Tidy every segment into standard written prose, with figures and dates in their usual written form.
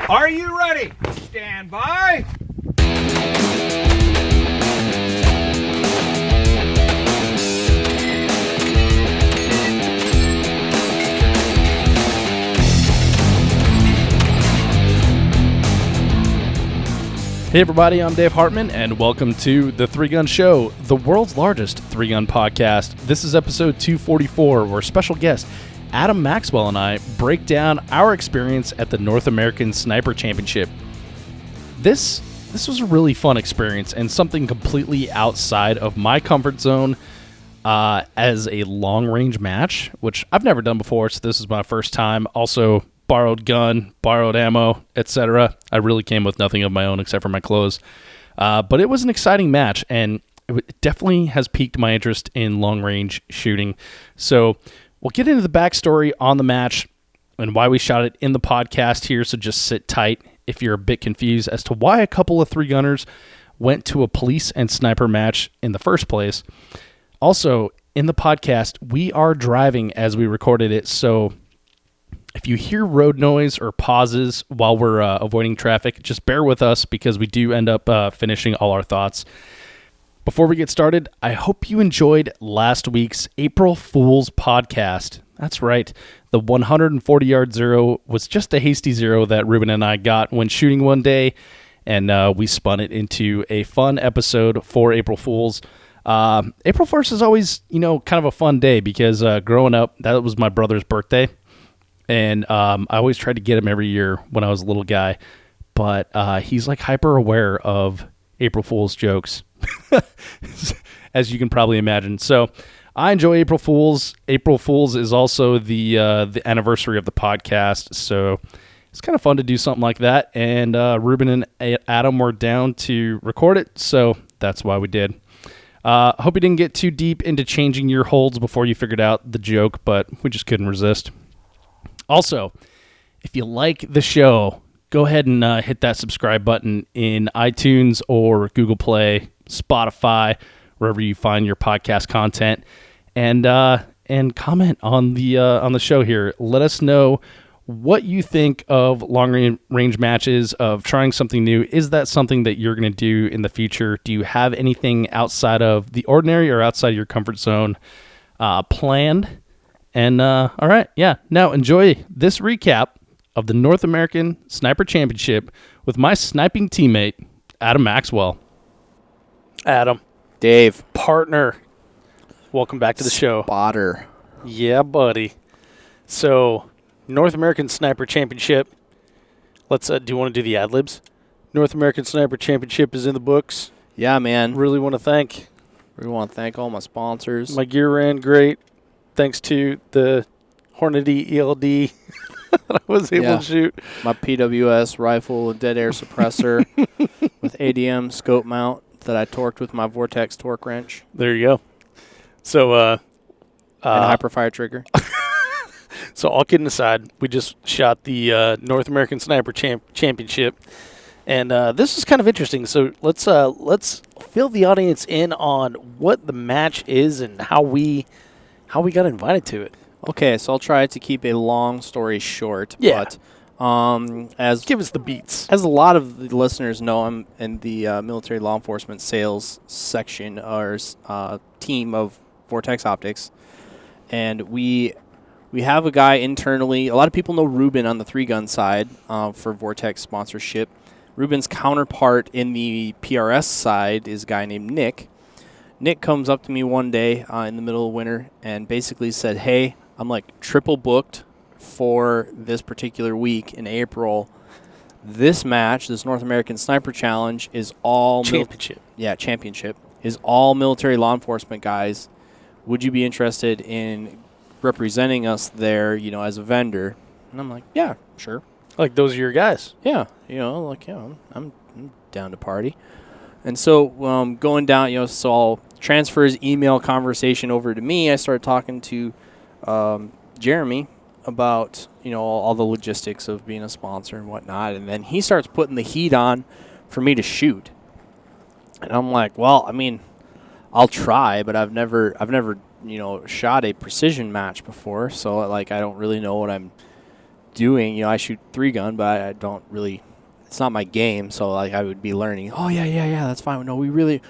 Are you ready? Stand by. Hey everybody, I'm Dave Hartman, and welcome to The Three Gun Show, the world's largest three-gun podcast. This is episode 244, where special guest Adam Maxwell and I break down our experience at the North American Sniper Championship. This was a really fun experience and something completely outside of my comfort zone as a long-range match, which I've never done before, so this is my first time. Also, borrowed gun, borrowed ammo, etc. I really came with nothing of my own except for my clothes. But it was an exciting match, and it definitely has piqued my interest in long-range shooting. So we'll get into the backstory on the match and why we shot it in the podcast here, so just sit tight if you're a bit confused as to why a couple of three-gunners went to a police and sniper match in the first place. Also, in the podcast, we are driving as we recorded it, so if you hear road noise or pauses while we're avoiding traffic, just bear with us because we do end up finishing all our thoughts. Before we get started, I hope you enjoyed last week's April Fool's podcast. That's right. The 140-yard zero was just a hasty zero that Ruben and I got when shooting one day, and we spun it into a fun episode for April Fool's. April 1st is always, kind of a fun day because growing up, that was my brother's birthday. And I always tried to get him every year when I was a little guy. But he's like hyper aware of April Fool's jokes, as you can probably imagine. So I enjoy April Fool's. April Fool's is also the anniversary of the podcast. So it's kind of fun to do something like that. And Ruben and Adam were down to record it. So that's why we did. Hope you didn't get too deep into changing your holds before you figured out the joke, but we just couldn't resist. Also, if you like the show, go ahead and hit that subscribe button in iTunes or Google Play, Spotify, wherever you find your podcast content, and comment on the show here. Let us know what you think of long range matches, of trying something new. Is that something that you're going to do in the future? Do you have anything outside of the ordinary or outside of your comfort zone planned? And, all right, yeah. Now enjoy this recap of the North American Sniper Championship with my sniping teammate, Adam Maxwell. Adam. Dave. Partner. Welcome back to the show. Spotter. Yeah, buddy. So, North American Sniper Championship. Let's, do you want to do the ad-libs? North American Sniper Championship is in the books. Yeah, man. Really want to thank all my sponsors. My gear ran great. Thanks to the Hornady ELD that I was able to shoot. My PWS rifle and dead air suppressor with ADM scope mount that I torqued with my Vortex torque wrench. There you go. So, and hyperfire trigger. So all kidding aside, we just shot the North American Sniper Championship, and this is kind of interesting. So let's fill the audience in on what the match is and how we got invited to it. Okay, so I'll try to keep a long story short. Yeah. But give us the beats. As a lot of the listeners know, I'm in the military law enforcement sales section or team of Vortex Optics, and we have a guy internally. A lot of people know Ruben on the three-gun side for Vortex sponsorship. Ruben's counterpart in the PRS side is a guy named Nick. Nick comes up to me one day in the middle of winter and basically said, hey, I'm like triple booked for this particular week in April. This match, this North American Sniper Challenge, is all championship. Championship is all military law enforcement guys. Would you be interested in representing us there, as a vendor? And I'm like, yeah, sure. Like, those are your guys. Yeah, I'm down to party. And so going down, so I'll transfer his email conversation over to me. I started talking to Jeremy about, all the logistics of being a sponsor and whatnot. And then he starts putting the heat on for me to shoot. And I'm like, well, I mean, I'll try, but I've never shot a precision match before. So, I don't really know what I'm doing. I shoot 3-gun, but I don't really. It's not my game, so like I would be learning. Oh yeah, that's fine. No, we really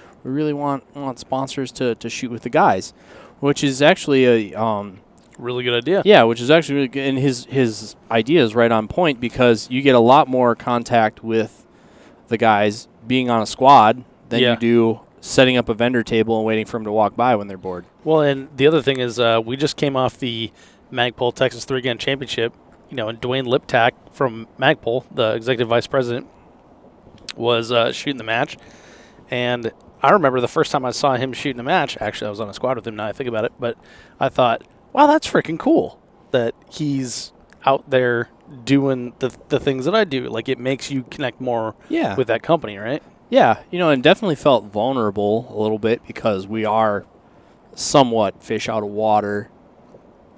want sponsors to shoot with the guys, which is actually a really good idea. Yeah, which is actually really good. And his idea is right on point because you get a lot more contact with the guys being on a squad than you do setting up a vendor table and waiting for them to walk by when they're bored. Well, and the other thing is we just came off the Magpul Texas 3-gun championship. And Dwayne Liptak from Magpul, the executive vice president, was shooting the match. And I remember the first time I saw him shooting the match, actually I was on a squad with him now I think about it, but I thought, wow, that's freaking cool that he's out there doing the things that I do. Like, it makes you connect more with that company, right? Yeah, and definitely felt vulnerable a little bit because we are somewhat fish out of water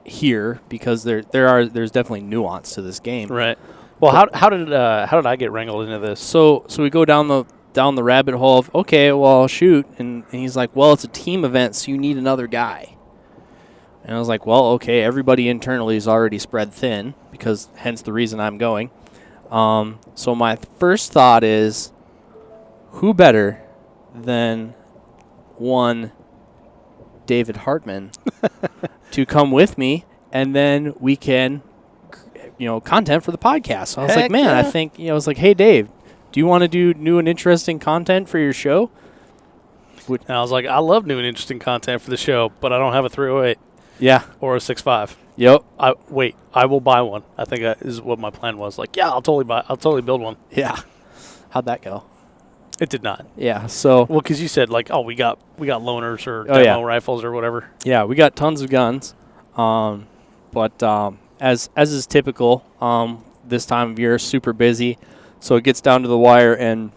here because there's definitely nuance to this game. Right. Well, how did I get wrangled into this? So we go down the rabbit hole of, okay, well, I'll shoot, and he's like, well, it's a team event, so you need another guy. And I was like, well, okay, everybody internally is already spread thin because hence the reason I'm going. So my first thought is, who better than one David Hartman to come with me, and then we can, content for the podcast. So I was like, man, yeah. I think, I was like, hey, Dave, do you want to do new and interesting content for your show? And I was like, I love new and interesting content for the show, but I don't have a 308. Yeah. Or a 6.5. Yep. I will buy one. I think that is what my plan was. Like, yeah, I'll totally build one. Yeah. How'd that go? It did not. Yeah. So. Well, because you said like, oh, we got loaners or demo rifles or whatever. Yeah, we got tons of guns, but as is typical, this time of year, super busy, so it gets down to the wire, and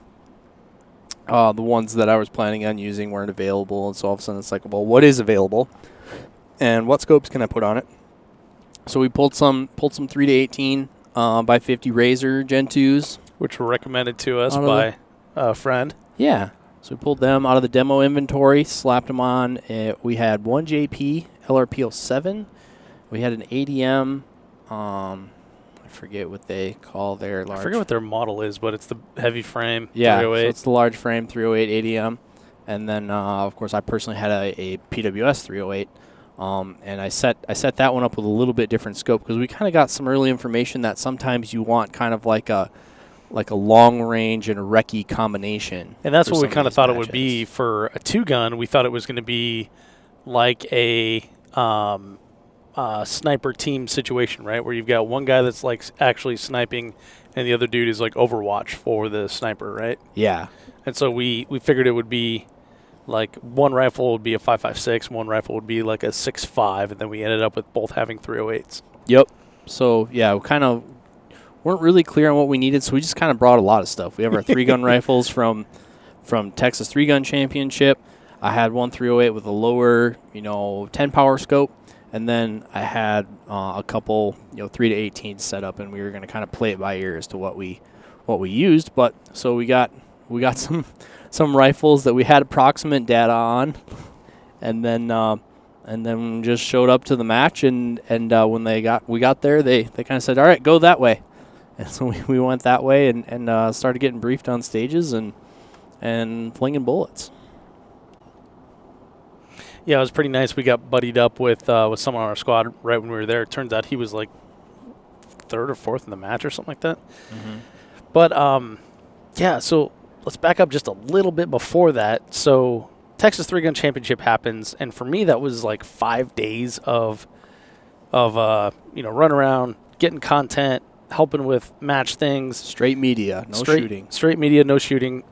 the ones that I was planning on using weren't available, and so all of a sudden it's like, well, what is available, and what scopes can I put on it? So we pulled some 3-18 by 50 Razor Gen 2s, which were recommended to us by a friend. Yeah. So we pulled them out of the demo inventory, slapped them on. We had one JP LRP07. We had an ADM. I forget what they call their large. I forget what their model is, but it's the heavy frame 308. So it's the large frame 308 ADM. And then, of course, I personally had a PWS 308. And I set that one up with a little bit different scope because we kind of got some early information that sometimes you want kind of like a long range and a recce combination. And that's what we kind of thought it would be for a 2-gun. We thought it was going to be like a sniper team situation, right? Where you've got one guy that's like actually sniping and the other dude is like Overwatch for the sniper, right? Yeah. And so we figured it would be like one rifle would be a 5.56, one rifle would be like a 6.5, and then we ended up with both having 308s. Yep. So, yeah, we kind of weren't really clear on what we needed, so we just kind of brought a lot of stuff. We have our 3-gun rifles from Texas 3-gun championship. I had one 308 with a lower, 10-power scope, and then I had a couple, 3-18 set up, and we were going to kind of play it by ear as to what we used. But so we got some rifles that we had approximate data on, and then just showed up to the match, and when we got there, they kind of said, all right, go that way. And so we went that way and started getting briefed on stages and flinging bullets. Yeah, it was pretty nice. We got buddied up with someone on our squad right when we were there. It turns out he was like 3rd or 4th in the match or something like that. Mm-hmm. But, yeah, so let's back up just a little bit before that. So Texas 3-gun championship happens, and for me that was like 5 days of run around, getting content, helping with match things. Straight media, no shooting. Straight media, no shooting.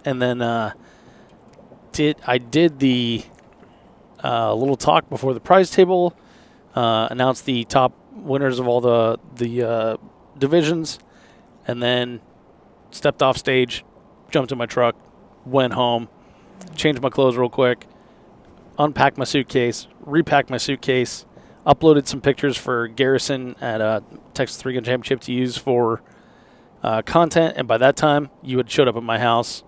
And then I did the little talk before the prize table, announced the top winners of all the divisions, and then stepped off stage, jumped in my truck, went home, changed my clothes real quick, unpacked my suitcase, repacked my suitcase, uploaded some pictures for Garrison at Texas 3-gun championship to use for content, and by that time you had showed up at my house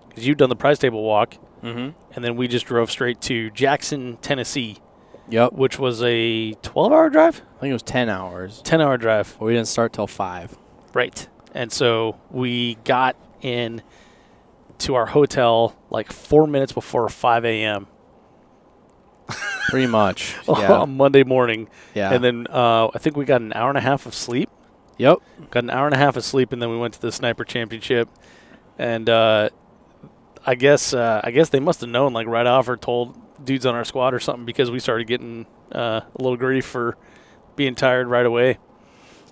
because you'd done the prize table walk. Mm-hmm. And then we just drove straight to Jackson, Tennessee Yep. which was a 12-hour drive? I think it was 10 hours. 10-hour drive. But we didn't start till 5. Right. And so we got in to our hotel like 4 minutes before 5 a.m. Pretty much. on Monday morning. Yeah. And then I think we got an hour and a half of sleep. Yep. Got an hour and a half of sleep, and then we went to the Sniper Championship. And I guess they must have known, like, right off, or told dudes on our squad or something, because we started getting a little grief for being tired right away.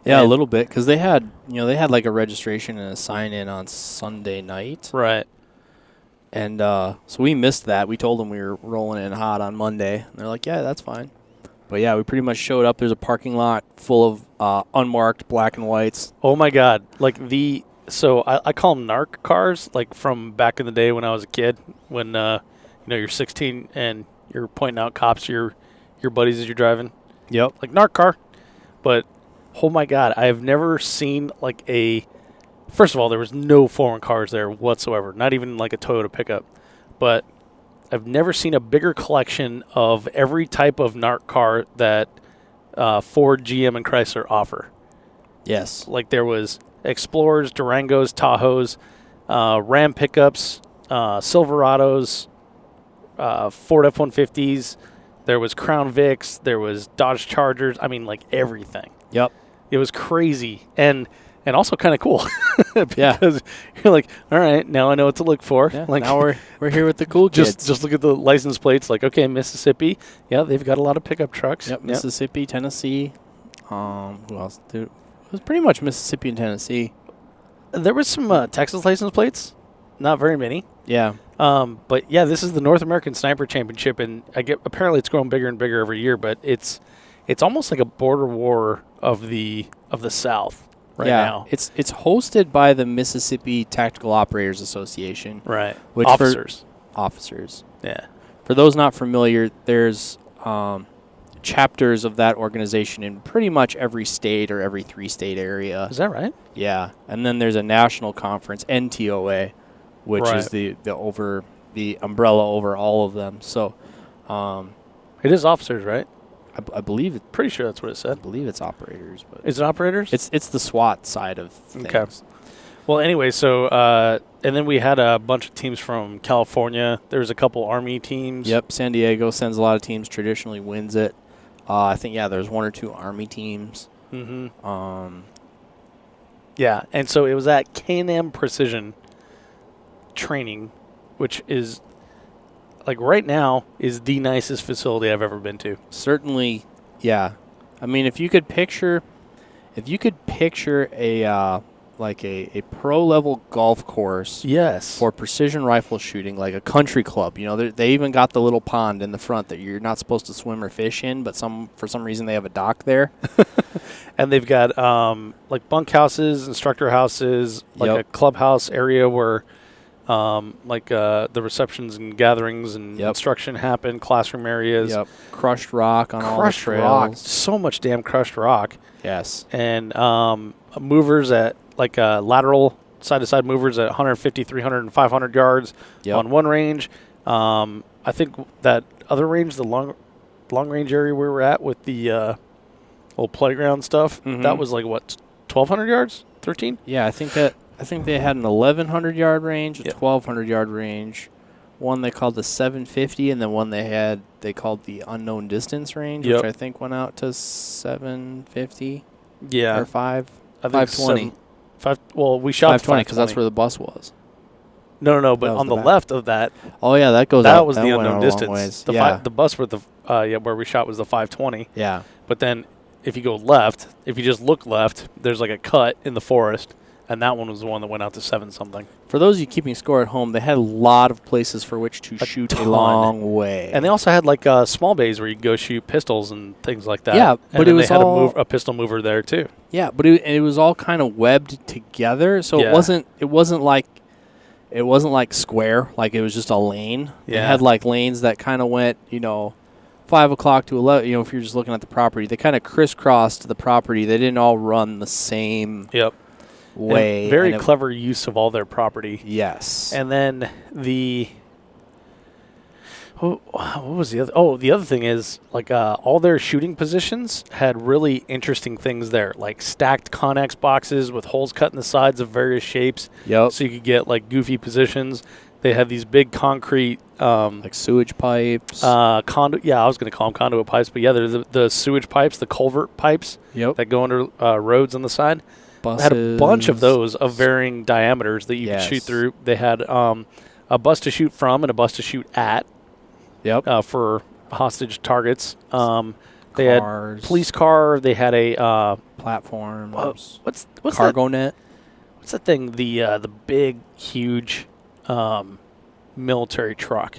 Yeah, a little bit, because they had like a registration and a sign-in on Sunday night. Right. And so we missed that. We told them we were rolling in hot on Monday. And they're like, yeah, that's fine. But, yeah, we pretty much showed up. There's a parking lot full of unmarked black and whites. Oh, my God. Like, so I call them narc cars, like from back in the day when I was a kid, when, you're 16 and you're pointing out cops to your buddies as you're driving. Yep. Like, narc car. But, oh, my God, I have never seen, like, first of all, there was no foreign cars there whatsoever, not even like a Toyota pickup. But I've never seen a bigger collection of every type of narc car that Ford, GM, and Chrysler offer. Yes. Like, there was Explorers, Durangos, Tahoes, Ram pickups, Silverados, Ford F-150s. There was Crown Vics. There was Dodge Chargers. I mean, like, everything. Yep. It was crazy and also kind of cool. Yeah. Because you're like, all right, now I know what to look for. Yeah, like, now we're here with the cool kids. Just look at the license plates. Like, okay, Mississippi. Yeah, they've got a lot of pickup trucks. Yep, Mississippi, Tennessee. Who else? Dude, it was pretty much Mississippi and Tennessee. There was some Texas license plates. Not very many. Yeah. But yeah, this is the North American Sniper Championship, and apparently it's growing bigger and bigger every year. But it's almost like a border war of the South right now. It's hosted by the Mississippi Tactical Operators Association. Right. Which officers. Yeah. For those not familiar, there's chapters of that organization in pretty much every state or every 3-state area. Is that right? Yeah. And then there's a national conference, NTOA, which is the umbrella over all of them. So it is officers, right? I believe it. Pretty sure that's what it said. I believe it's operators, but is it operators? It's the SWAT side of things. Okay. Well, anyway, so and then we had a bunch of teams from California. There's a couple Army teams. Yep, San Diego sends a lot of teams. Traditionally wins it. I think there's 1 or 2 Army teams. Mm-hmm. Yeah, and so it was at K&M Precision Training, which is, like, right now is the nicest facility I've ever been to. Certainly, yeah. I mean, if you could picture a pro level golf course, yes, for precision rifle shooting, like a country club. They even got the little pond in the front that you're not supposed to swim or fish in, but for some reason they have a dock there. And they've got like bunkhouses, instructor houses, like a clubhouse area where the receptions and gatherings and instruction happen, classroom areas. Yep. Crushed rock on all the trails. Rock. So much damn crushed rock. Yes. And movers at lateral side-to-side movers at 150, 300, and 500 yards on one range. I think that other range, the long range area we were at with the old playground stuff, that was like, what, 1,200 yards? 13? Yeah, I think they had an 1,100 yard range, a 1,200 yard range, one they called the 750, and then one they called the unknown distance range, which I think went out to 750. Yeah, or 520. Well, we shot 520 because that's where the bus was. No, but on the left of that. Oh yeah, that goes. That was the unknown distance. The bus with the where we shot was the 520. Yeah. But then, if you go left, if you just look left, there's like a cut in the forest, and that one was the one that went out to 7-something. For those of you keeping score at home, they had a lot of places for which to shoot a long way. And they also had like small bays where you could go shoot pistols and things like that. Yeah, but it was they had a pistol mover there too. Yeah, but it was all kind of webbed together, so it wasn't like square, like it was just a lane. Yeah. It had like lanes that kind of went, 5 o'clock to 11. If you're just looking at the property, they kind of crisscrossed the property. They didn't all run the same. Way. And very clever use of all their property. Yes. And then What was the other? Oh, the other thing is like all their shooting positions had really interesting things there, like stacked Connex boxes with holes cut in the sides of various shapes. Yep. So you could get like goofy positions. They had these big concrete like sewage pipes. conduit. Yeah, I was going to call them conduit pipes, but yeah, they're the sewage pipes, the culvert pipes that go under roads on the side. Buses. They had a bunch of those of varying diameters that you could shoot through. They had a bus to shoot from and a bus to shoot at. Yep. For hostage targets. They had police car. They had a platform. What's cargo net? What's that thing? The big, huge military truck.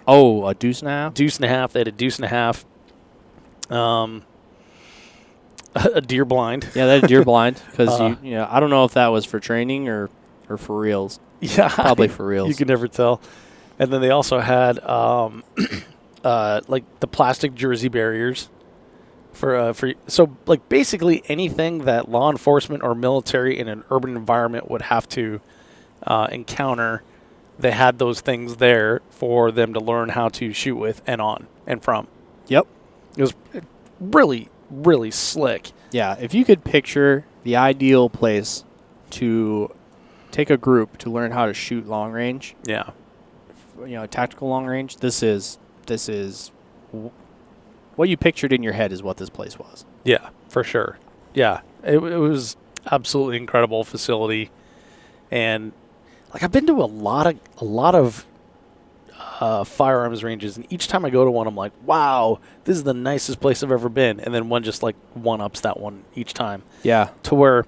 Oh, a deuce and a half? Deuce and a half. They had a deuce and a half. A deer blind. Yeah, they had a deer blind because I don't know if that was for training or for reals. Yeah, probably for reals. You can never tell. And then they also had like the plastic jersey barriers for so like basically anything that law enforcement or military in an urban environment would have to encounter. They had those things there for them to learn how to shoot with and on and from. Yep. It was really, really slick. Yeah, if you could picture the ideal place to take a group to learn how to shoot long range. Yeah. Tactical long range. This is what you pictured in your head is what this place was. Yeah, for sure. Yeah, it was absolutely incredible facility, and like I've been to a lot of firearms ranges, and each time I go to one, I'm like, wow, this is the nicest place I've ever been, and then one just like one ups that one each time. Yeah, to where,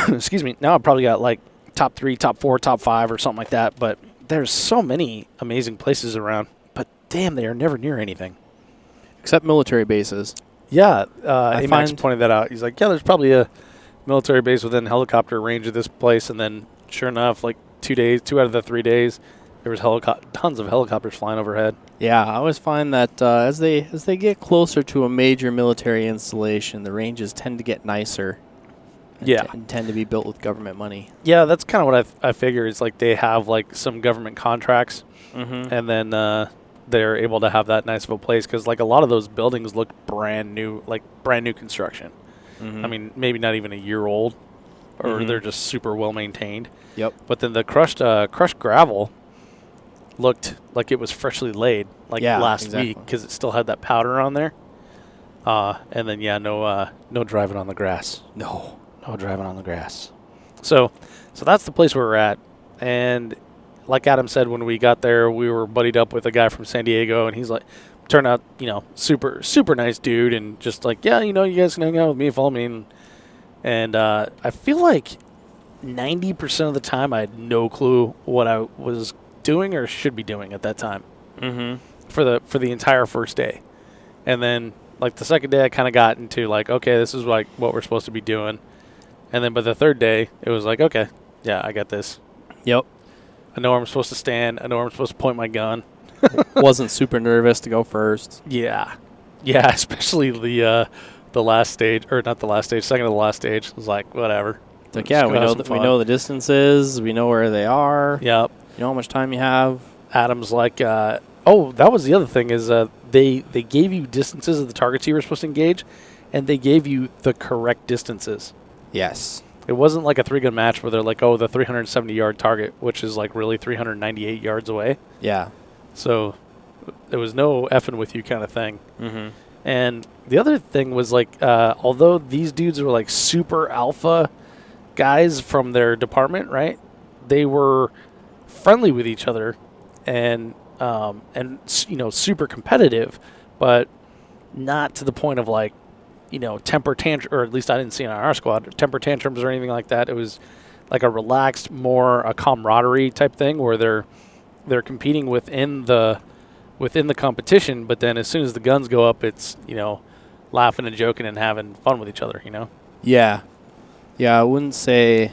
excuse me, now I've probably got like top 3, top 4, top 5, or something like that, but. There's so many amazing places around, but damn, they are never near anything. Except military bases. Yeah, Max pointed that out. He's like, yeah, there's probably a military base within helicopter range of this place, and then sure enough, like 2 out of the 3 days, there was tons of helicopters flying overhead. Yeah, I always find that as they get closer to a major military installation, the ranges tend to get nicer. And tend to be built with government money. Yeah, that's kind of what I figure. It's like they have like some government contracts, and then they're able to have that nice of a place because like a lot of those buildings look brand new construction. I mean, maybe not even a year old, or they're just super well maintained. Yep. But then the crushed gravel looked like it was freshly laid, like last week, because it still had that powder on there. And then no driving on the grass. No driving on the grass. So that's the place where we're at. And like Adam said, when we got there, we were buddied up with a guy from San Diego, and he's like, turned out, super, super nice dude, and just like, yeah, you guys can hang out with me, follow me. And I feel like 90% of the time I had no clue what I was doing or should be doing at that time for the entire first day. And then like the second day I kind of got into like, okay, this is like what we're supposed to be doing. And then by the third day, it was like, okay, yeah, I got this. Yep. I know where I'm supposed to stand. I know where I'm supposed to point my gun. Wasn't super nervous to go first. Yeah. Yeah, especially the last stage, or not the last stage, second to the last stage. It was like, whatever. It's like, yeah, we know the distances. We know where they are. Yep. You know how much time you have. Adam's like, that was the other thing is they gave you distances of the targets you were supposed to engage, and they gave you the correct distances. Yes. It wasn't like a 3-gun match where they're like, oh, the 370-yard target, which is like really 398 yards away. Yeah. So there was no effing with you kind of thing. And the other thing was like, although these dudes were like super alpha guys from their department, right? They were friendly with each other and super competitive, but not to the point of like, temper tantrum, or at least I didn't see it on our squad, temper tantrums or anything like that. It was like a relaxed, more a camaraderie type thing where they're competing within the competition, but then as soon as the guns go up, it's, laughing and joking and having fun with each other, Yeah. Yeah, I wouldn't say,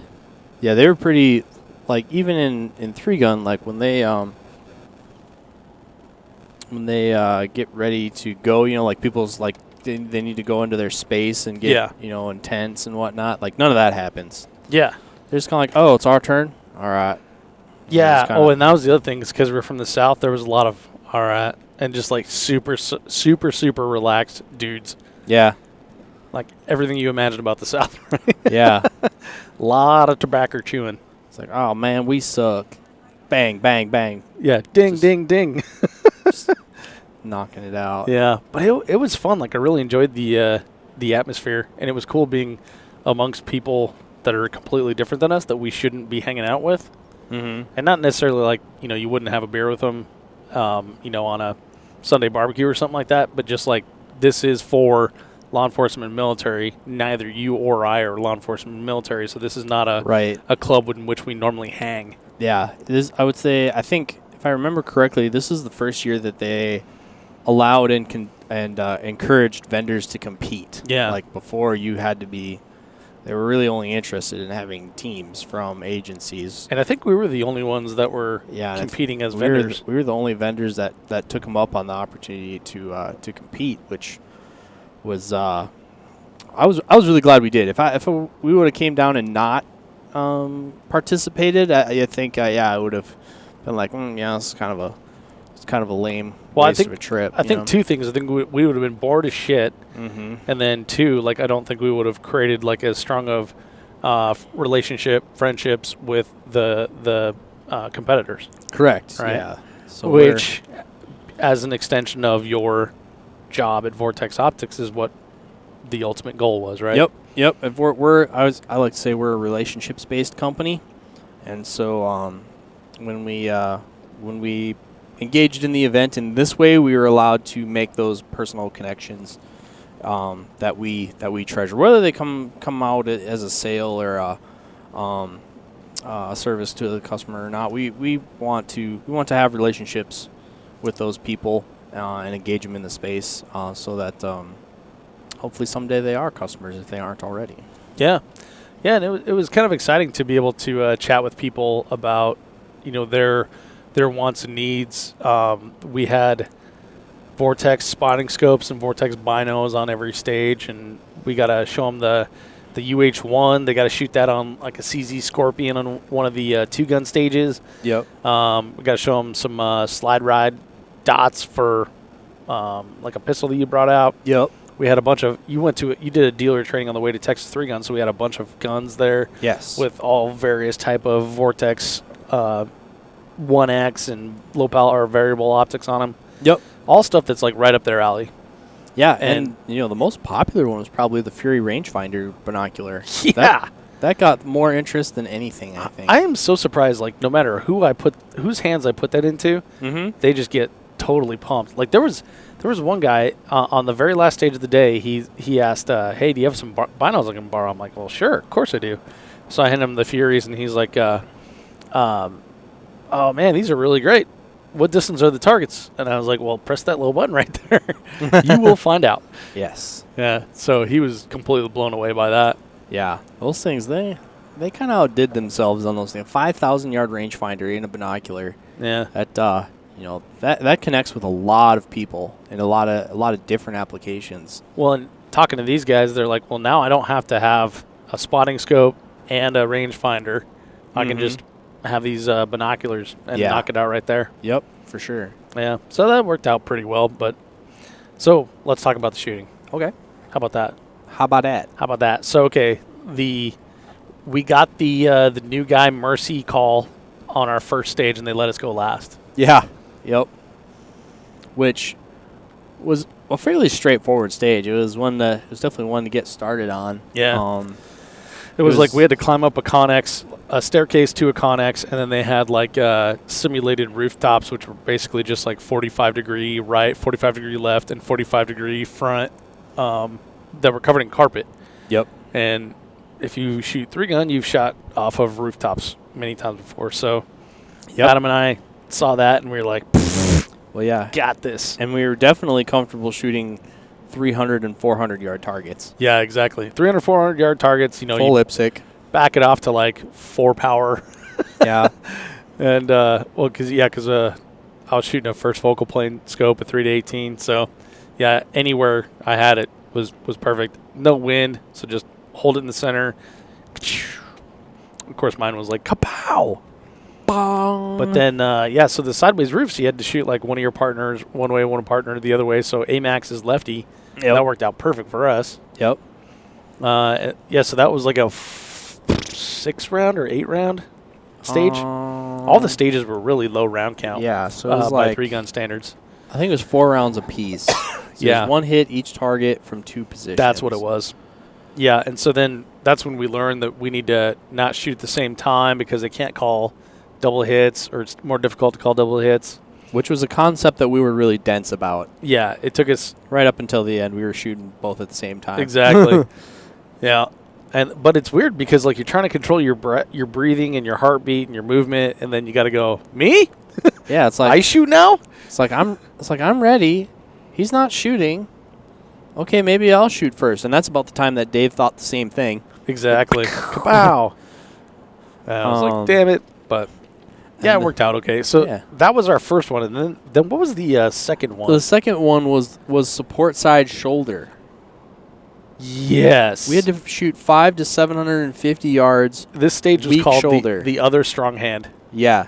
yeah, they were pretty, like even in 3-gun, like when they get ready to go, like people's like, they need to go into their space and get, in tents and whatnot. Like, none of that happens. Yeah. They're just kind of like, oh, it's our turn? All right. Yeah. And that was the other thing is because we're from the South, there was a lot of All right. And just like super, super relaxed dudes. Yeah. Like everything you imagine about the South, right? Yeah. A lot of tobacco chewing. It's like, oh, man, we suck. Bang, bang, bang. Yeah. Ding, Just- ding, ding. Knocking it out. Yeah. But it was fun. Like I really enjoyed the atmosphere. And it was cool being amongst people that are completely different than us that we shouldn't be hanging out with. Mm-hmm. And not necessarily like, you wouldn't have a beer with them, on a Sunday barbecue or something like that. But just like this is for law enforcement and military. Neither you or I are law enforcement and military. So this is not a club in which we normally hang. Yeah. I would say, I think, if I remember correctly, this is the first year that they allowed and encouraged vendors to compete. Yeah. Like before, you had to be. They were really only interested in having teams from agencies. And I think we were the only ones that were competing as vendors. We were the only vendors that took them up on the opportunity to compete, which was I was really glad we did. If we would have came down and not participated, I think I would have been like, it's kind of a lame waste of a trip. I think two things. I think we would have been bored as shit, Mm-hmm. and then two, like I don't think we would have created like as strong of friendships with the competitors. Correct. Right. Yeah. So Which, as an extension of your job at Vortex Optics, is what the ultimate goal was, right? Yep. If I like to say we're a relationships-based company, and so when we engaged in the event in this way, we were allowed to make those personal connections that we treasure, whether they come out as a sale or a service to the customer or not. We want to have relationships with those people and engage them in the space so that hopefully someday they are customers if they aren't already. Yeah, and it was kind of exciting to be able to chat with people about their wants and needs. We had Vortex spotting scopes and Vortex binos on every stage, and we got to show them the UH-1. They got to shoot that on like a CZ Scorpion on one of the two-gun stages. Yep. We got to show them some slide ride dots for like a pistol that you brought out. Yep. We had a bunch of you did a dealer training on the way to Texas 3 Gun, so we had a bunch of guns there. Yes. With all various type of Vortex 1X and low power or variable optics on them. Yep. All stuff that's like right up their alley. Yeah, and the most popular one was probably the Fury rangefinder binocular. Yeah. That got more interest than anything, I think. I am so surprised, like no matter whose hands I put that into, they just get totally pumped. Like there was one guy on the very last stage of the day, he asked, hey, do you have some binos I can borrow? I'm like, well, sure, of course I do. So I handed him the Furies, and he's like, oh man, these are really great. What distance are the targets? And I was like, well, press that little button right there. You will find out. Yes. Yeah. So he was completely blown away by that. Yeah. Those things, they kind of outdid themselves on those things. 5,000-yard rangefinder in a binocular. Yeah. That that connects with a lot of people in a lot of different applications. Well, and talking to these guys, they're like, well, now I don't have to have a spotting scope and a rangefinder. I can just have these binoculars and knock it out right there. Yep, for sure. Yeah. So that worked out pretty well. But so let's talk about the shooting. Okay. How about that? How about that? So okay, we got the new guy Mercy call on our first stage, and they let us go last. Yeah. Yep. Which was a fairly straightforward stage. It was definitely one to get started on. Yeah. It was like we had to climb up a staircase to a Connex, and then they had like simulated rooftops, which were basically just like 45-degree right, 45-degree left, and 45-degree front that were covered in carpet. Yep. And if you shoot 3-gun, you've shot off of rooftops many times before. So Adam and I saw that, and we were like, well, yeah, got this. And we were definitely comfortable shooting 300 and 400-yard targets. Yeah, exactly. 300, 400-yard targets. Full IPSC. Back it off to like 4 power. Yeah. And, because I was shooting a first focal plane scope at 3-18. So, yeah, anywhere I had it was perfect. No wind, so just hold it in the center. Of course, mine was like, kapow. bong. But then, so the sideways roofs, you had to shoot like one of your partners one way, one partner the other way. So AMAX is lefty. Yep. That worked out perfect for us. Yep. So that was like a 6-round or 8-round stage. All the stages were really low round count. Yeah, so it was by like 3-gun standards. I think it was 4 rounds apiece. So Yeah. there's one hit each target from 2 positions. That's what it was. Yeah, and so then that's when we learned that we need to not shoot at the same time because they can't call double hits, or it's more difficult to call double hits. Which was a concept that we were really dense about. Yeah, it took us Right up until the end, we were shooting both at the same time. exactly. Yeah, but it's weird because like you're trying to control your breathing and your heartbeat and your movement, and then you got to go me. Yeah, it's like I shoot now. It's like I'm ready. He's not shooting. Okay, maybe I'll shoot first. And that's about the time that Dave thought the same thing. Exactly. Kapow. I was like, damn it. But yeah, it worked out okay. So that was our first one. And then what was the second one? The second one was support side shoulder. Yes. We had to shoot 5 to 750 yards. This stage was weak called shoulder. the other strong hand. Yeah.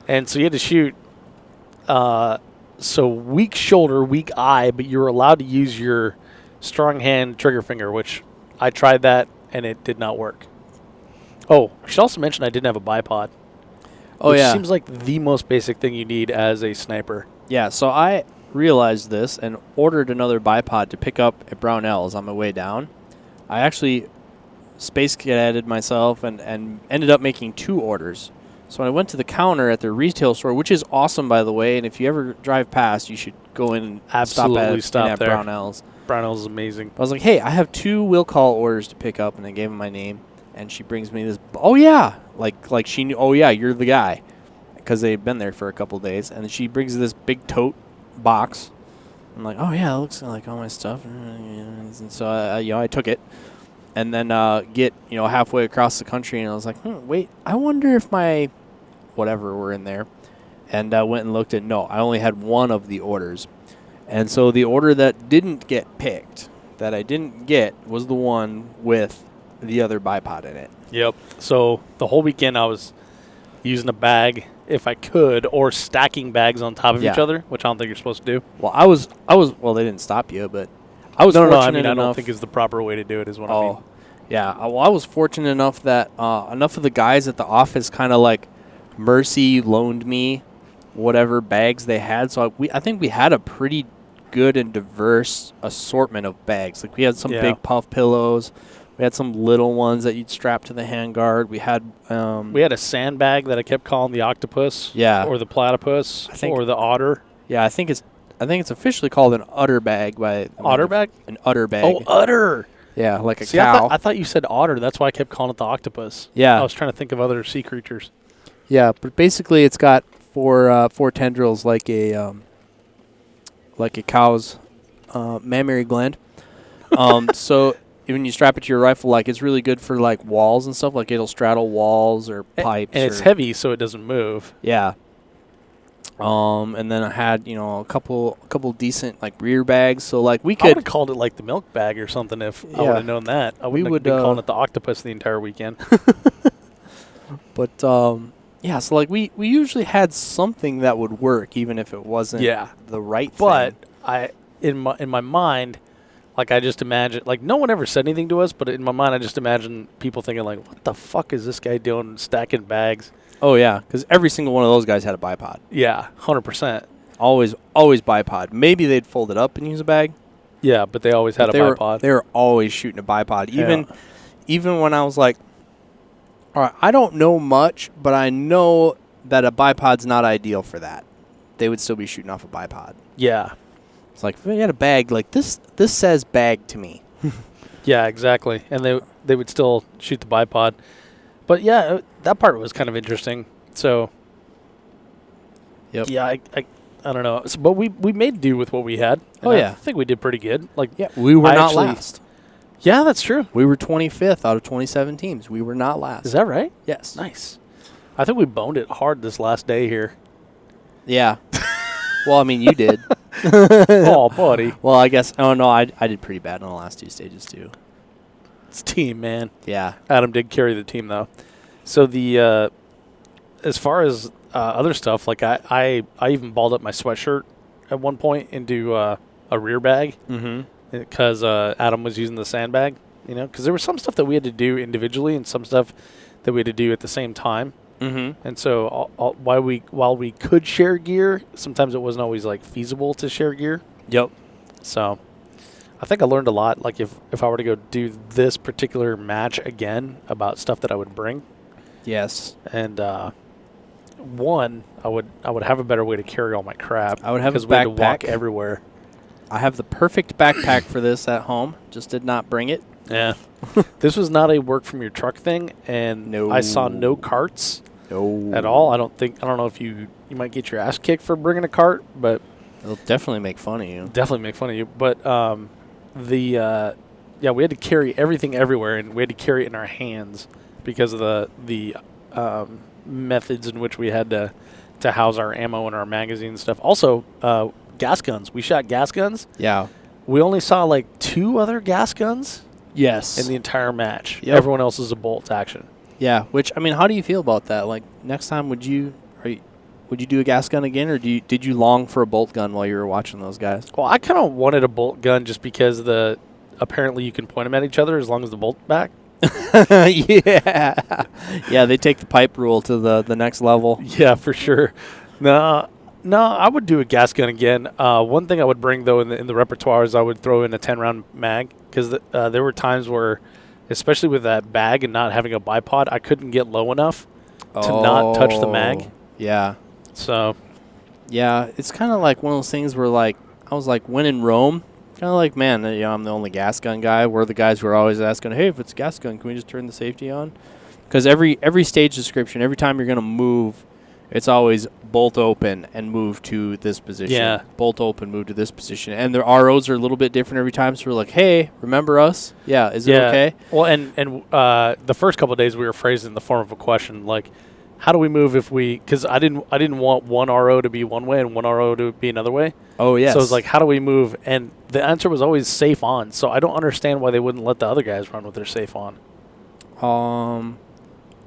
And so you had to shoot so weak shoulder, weak eye, but you were allowed to use your strong hand trigger finger, which I tried that and it did not work. Oh, I should also mention I didn't have a bipod. Which seems like the most basic thing you need as a sniper. Yeah, so I realized this and ordered another bipod to pick up at Brownells on my way down. I actually space cadetted myself and ended up making 2 orders. So when I went to the counter at their retail store, which is awesome, by the way, and if you ever drive past, you should go in and Absolutely stop at there. Brownells. Brownells is amazing. I was like, hey, I have 2 will call orders to pick up, and I gave him my name. And she brings me this, oh, yeah. Like she knew, oh, yeah, you're the guy. Because they had been there for a couple days. And she brings this big tote box. I'm like, oh, yeah, it looks like all my stuff. And so, I took it. And then get, halfway across the country. And I was like, wait, I wonder if my whatever were in there. And I went and looked at, no, I only had 1 of the orders. And so the order that didn't get picked, that I didn't get, was the one with the other bipod in it. Yep. So the whole weekend I was using a bag if I could, or stacking bags on top of each other, which I don't think you're supposed to do. Well, I was. Well, they didn't stop you, but I was. No, fortunate I mean, enough, I don't think is the proper way to do it. Is what I mean. Yeah. Well, I was fortunate enough that enough of the guys at the office kind of like Mercy loaned me whatever bags they had, so I think we had a pretty good and diverse assortment of bags. Like we had some big puff pillows. We had some little ones that you'd strap to the handguard. We had a sandbag that I kept calling the octopus, or the platypus, or the otter. Yeah, I think it's officially called an udder bag by otter bag. An udder bag. Oh, udder. Yeah, like a cow. I thought you said otter. That's why I kept calling it the octopus. Yeah, I was trying to think of other sea creatures. Yeah, but basically it's got four tendrils like a cow's mammary gland. So when you strap it to your rifle, like it's really good for like walls and stuff. Like it'll straddle walls or pipes. And it's heavy, so it doesn't move. Yeah. And then I had a couple decent like rear bags. So like we could. I would have called it like the milk bag or something if I would have known that. I wouldn't have been calling it the octopus the entire weekend. But yeah, so like we usually had something that would work, even if it wasn't the right thing. But in my mind, like I just imagine, like no one ever said anything to us, but in my mind I just imagine people thinking like, what the fuck is this guy doing stacking bags? Oh yeah, because every single one of those guys had a bipod. Yeah, 100%. Always bipod. Maybe they'd fold it up and use a bag. Yeah, but they always had a bipod. They were always shooting a bipod. Even when I was like, all right, I don't know much, but I know that a bipod's not ideal for that. They would still be shooting off a bipod. Yeah. It's like, if we had a bag, like this says bag to me. Yeah, exactly. And they would still shoot the bipod. But yeah, that part was kind of interesting. So, yeah, I don't know. So, but we made do with what we had. I think we did pretty good. Like, we were not last. Yeah, that's true. We were 25th out of 27 teams. We were not last. Is that right? Yes. Nice. I think we boned it hard this last day here. Yeah. Well, I mean, you did. Oh, buddy. Well, I guess. Oh, no, I did pretty bad in the last 2 stages, too. It's team, man. Yeah. Adam did carry the team, though. So the as far as other stuff, like I even balled up my sweatshirt at one point into a rear bag because Adam was using the sandbag, because there was some stuff that we had to do individually and some stuff that we had to do at the same time. And so while we could share gear, sometimes it wasn't always like feasible to share gear. Yep. So I think I learned a lot. Like if I were to go do this particular match again, about stuff that I would bring. Yes. And one, I would have a better way to carry all my crap. I would have a because we had to walk backpack. everywhere. I have the perfect backpack for this at home. Just did not bring it. Yeah. This was not a work from your truck thing, and No. I saw no carts at all. I don't know if you might get your ass kicked for bringing a cart, but It'll definitely make fun of you. definitely make fun of you. But we had to carry everything everywhere, and we had to carry it in our hands because of the methods in which we had to house our ammo and our magazine and stuff. Also, gas guns. We shot gas guns. Yeah. We only saw like 2 other gas guns Yes. in the entire match. Yep. Everyone else is a bolt action. Yeah. Which, I mean, how do you feel about that? Like, next time, would you do a gas gun again, or did you long for a bolt gun while you were watching those guys? Well, I kind of wanted a bolt gun just because apparently you can point them at each other as long as the bolt's back. Yeah. Yeah, they take the pipe rule to the next level. Yeah, for sure. No, I would do a gas gun again. One thing I would bring, though, in the repertoire is I would throw in a 10-round mag because there were times where, especially with that bag and not having a bipod, I couldn't get low enough to not touch the mag. Yeah. So, yeah, it's kind of like one of those things where, like, I was like, when in Rome, kind of like, man, I'm the only gas gun guy. We're the guys who are always asking, hey, if it's a gas gun, can we just turn the safety on? Because every stage description, every time you're going to move, it's always bolt open and move to this position. Yeah. Bolt open, move to this position. And their ROs are a little bit different every time. So we're like, hey, remember us? Yeah, is it okay? Well, and the first couple of days we were phrased in the form of a question, like, how do we move if we? Because I didn't want one RO to be one way and one RO to be another way. Oh, yes. So it's like, how do we move? And the answer was always safe on. So I don't understand why they wouldn't let the other guys run with their safe on. I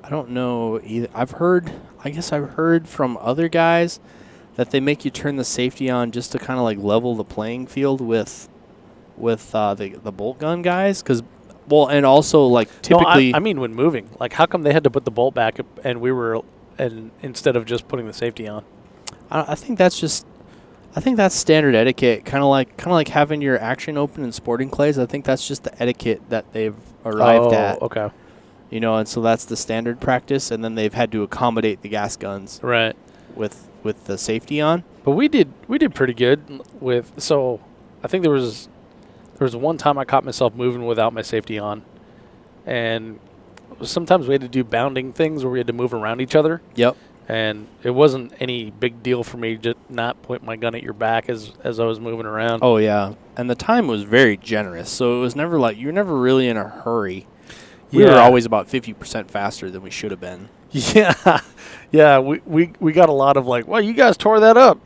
don't know either. I've heard from other guys that they make you turn the safety on just to kind of like level the playing field with the bolt gun guys. And also like typically. No, I mean when moving. Like, how come they had to put the bolt back and instead of just putting the safety on? I think that's standard etiquette. Kind of like having your action open in sporting clays. I think that's just the etiquette that they've arrived at. Okay. And so that's the standard practice, and then they've had to accommodate the gas guns Right. with the safety on. But we did pretty good with. So I think there was one time I caught myself moving without my safety on, and sometimes we had to do bounding things where we had to move around each other. Yep. And it wasn't any big deal for me to not point my gun at your back as I was moving around. Oh yeah, and the time was very generous, so it was never like you were never really in a hurry. We were always about 50% faster than we should have been. Yeah, yeah. We got a lot of like, well, you guys tore that up,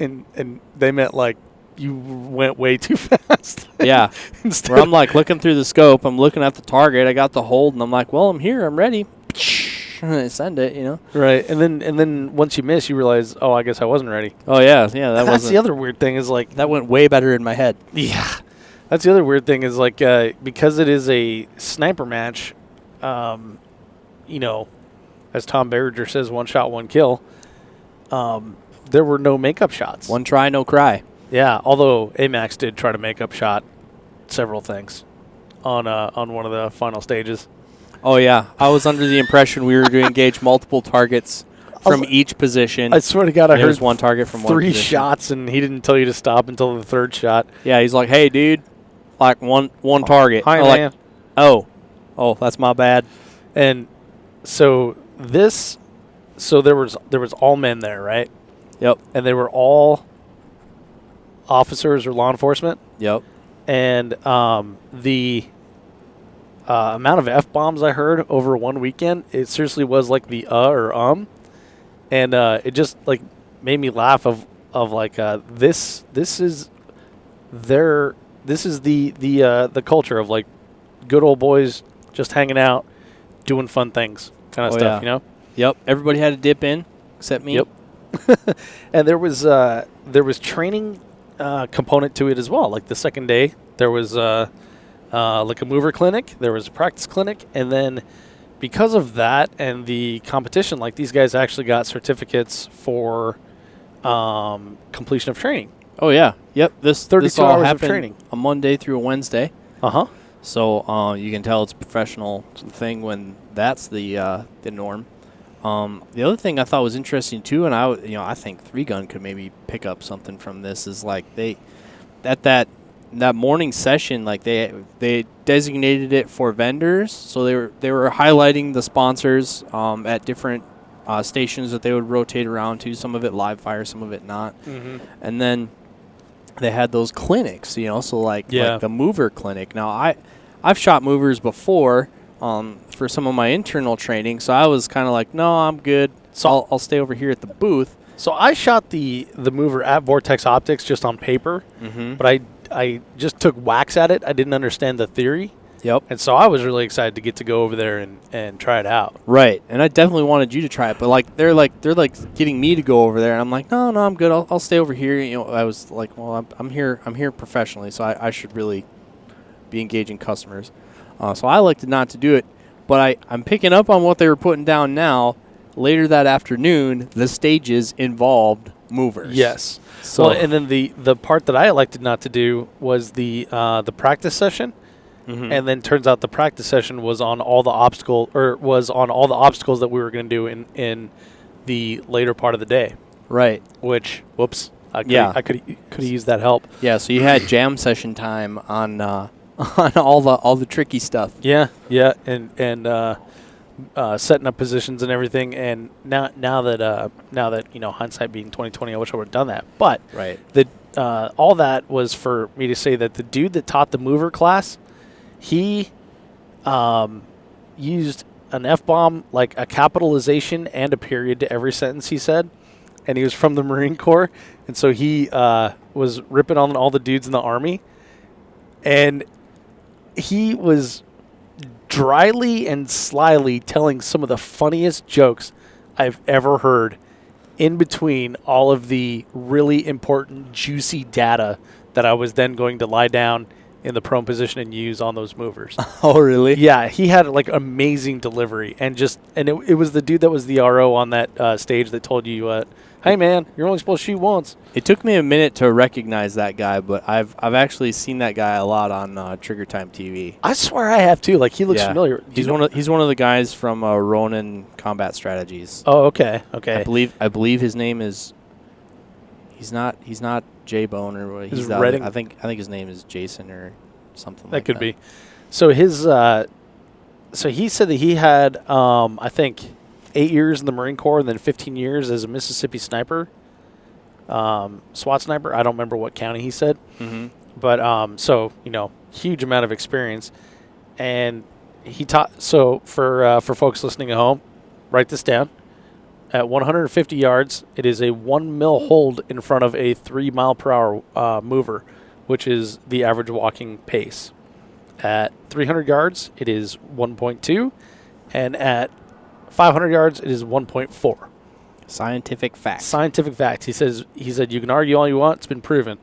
and they meant like you went way too fast. Yeah. Where I'm like looking through the scope, I'm looking at the target, I got the hold, and I'm like, well, I'm here, I'm ready. And I send it, Right, and then once you miss, you realize, oh, I guess I wasn't ready. Oh yeah, that was. That's the other weird thing is like that went way better in my head. Yeah. That's the other weird thing is like because it is a sniper match, as Tom Berringer says, one shot, one kill. There were no makeup shots. One try, no cry. Yeah, although Amax did try to make up shot several things on one of the final stages. Oh yeah, I was under the impression we were to engage multiple targets from each position. I swear to God, I heard one target from one three position. shots, and he didn't tell you to stop until the third shot. Yeah, he's like, "Hey, dude, like one target." Hi, I'm man. Like, oh, that's my bad. And so there was all men there, right? Yep. And they were all officers or law enforcement. Yep. And the amount of F-bombs I heard over one weekend, it seriously was like the or and it just like made me laugh of like this is the culture of like good old boys just hanging out, doing fun things kind of stuff, Yeah. Yep. Everybody had to dip in except me. Yep. And there was training component to it as well. Like the second day, there was like a mover clinic, there was a practice clinic, and then because of that and the competition, like these guys actually got certificates for completion of training. Oh yeah. Yep. This 32 all hours of happened training. a Monday through a Wednesday. Uh-huh. So you can tell it's a professional thing when that's the norm. The other thing I thought was interesting too, and I think 3Gun could maybe pick up something from this, is like that morning session, like they designated it for vendors, so they were highlighting the sponsors at different stations that they would rotate around to. Some of it live fire, some of it not, and then they had those clinics, so like the mover clinic. Now I've shot movers before. For some of my internal training, so I was kind of like, no, I'm good. So I'll stay over here at the booth. So I shot the mover at Vortex Optics just on paper, but I just took whacks at it. I didn't understand the theory. Yep. And so I was really excited to get to go over there and try it out. Right. And I definitely wanted you to try it, but like they're getting me to go over there, and I'm like, no, I'm good. I'll stay over here. I was like, well, I'm here professionally, so I should really be engaging customers. So I elected not to do it, but I'm picking up on what they were putting down now. Later that afternoon, the stages involved movers. Yes. So and then the part that I elected not to do was the practice session, and then turns out the practice session was on all the obstacles that we were going to do in the later part of the day. Right. Which, whoops, I could have used that help. Yeah. So you had jam session time on all the tricky stuff. Yeah, and setting up positions and everything. And now that hindsight being 2020, I wish I would have done that. But right, all that was for me to say that the dude that taught the mover class, he used an F-bomb, like a capitalization and a period to every sentence he said. And he was from the Marine Corps, and so he was ripping on all the dudes in the Army, and he was dryly and slyly telling some of the funniest jokes I've ever heard in between all of the really important, juicy data that I was then going to lie down in the prone position and use on those movers. Oh, really? Yeah, he had like amazing delivery, and it was the dude that was the RO on that stage that told you, hey man, you're only supposed to shoot once. It took me a minute to recognize that guy, but I've actually seen that guy a lot on Trigger Time TV. I swear I have too. Like he looks familiar. He's one of the guys from Ronin Combat Strategies. Oh, okay. I believe his name is. He's not J-Bone or what. He's Redding. I think his name is Jason or something. That could be. So his so he said that he had I think 8 years in the Marine Corps and then 15 years as a Mississippi sniper, SWAT sniper. I don't remember what county he said, but so huge amount of experience, and he taught. So for folks listening at home, write this down. At 150 yards, it is a 1 mil hold in front of a 3 mile per hour mover, which is the average walking pace. At 300 yards, it is 1.2, and at 500 yards, it is 1.4. Scientific fact. Scientific fact. He said you can argue all you want. It's been proven.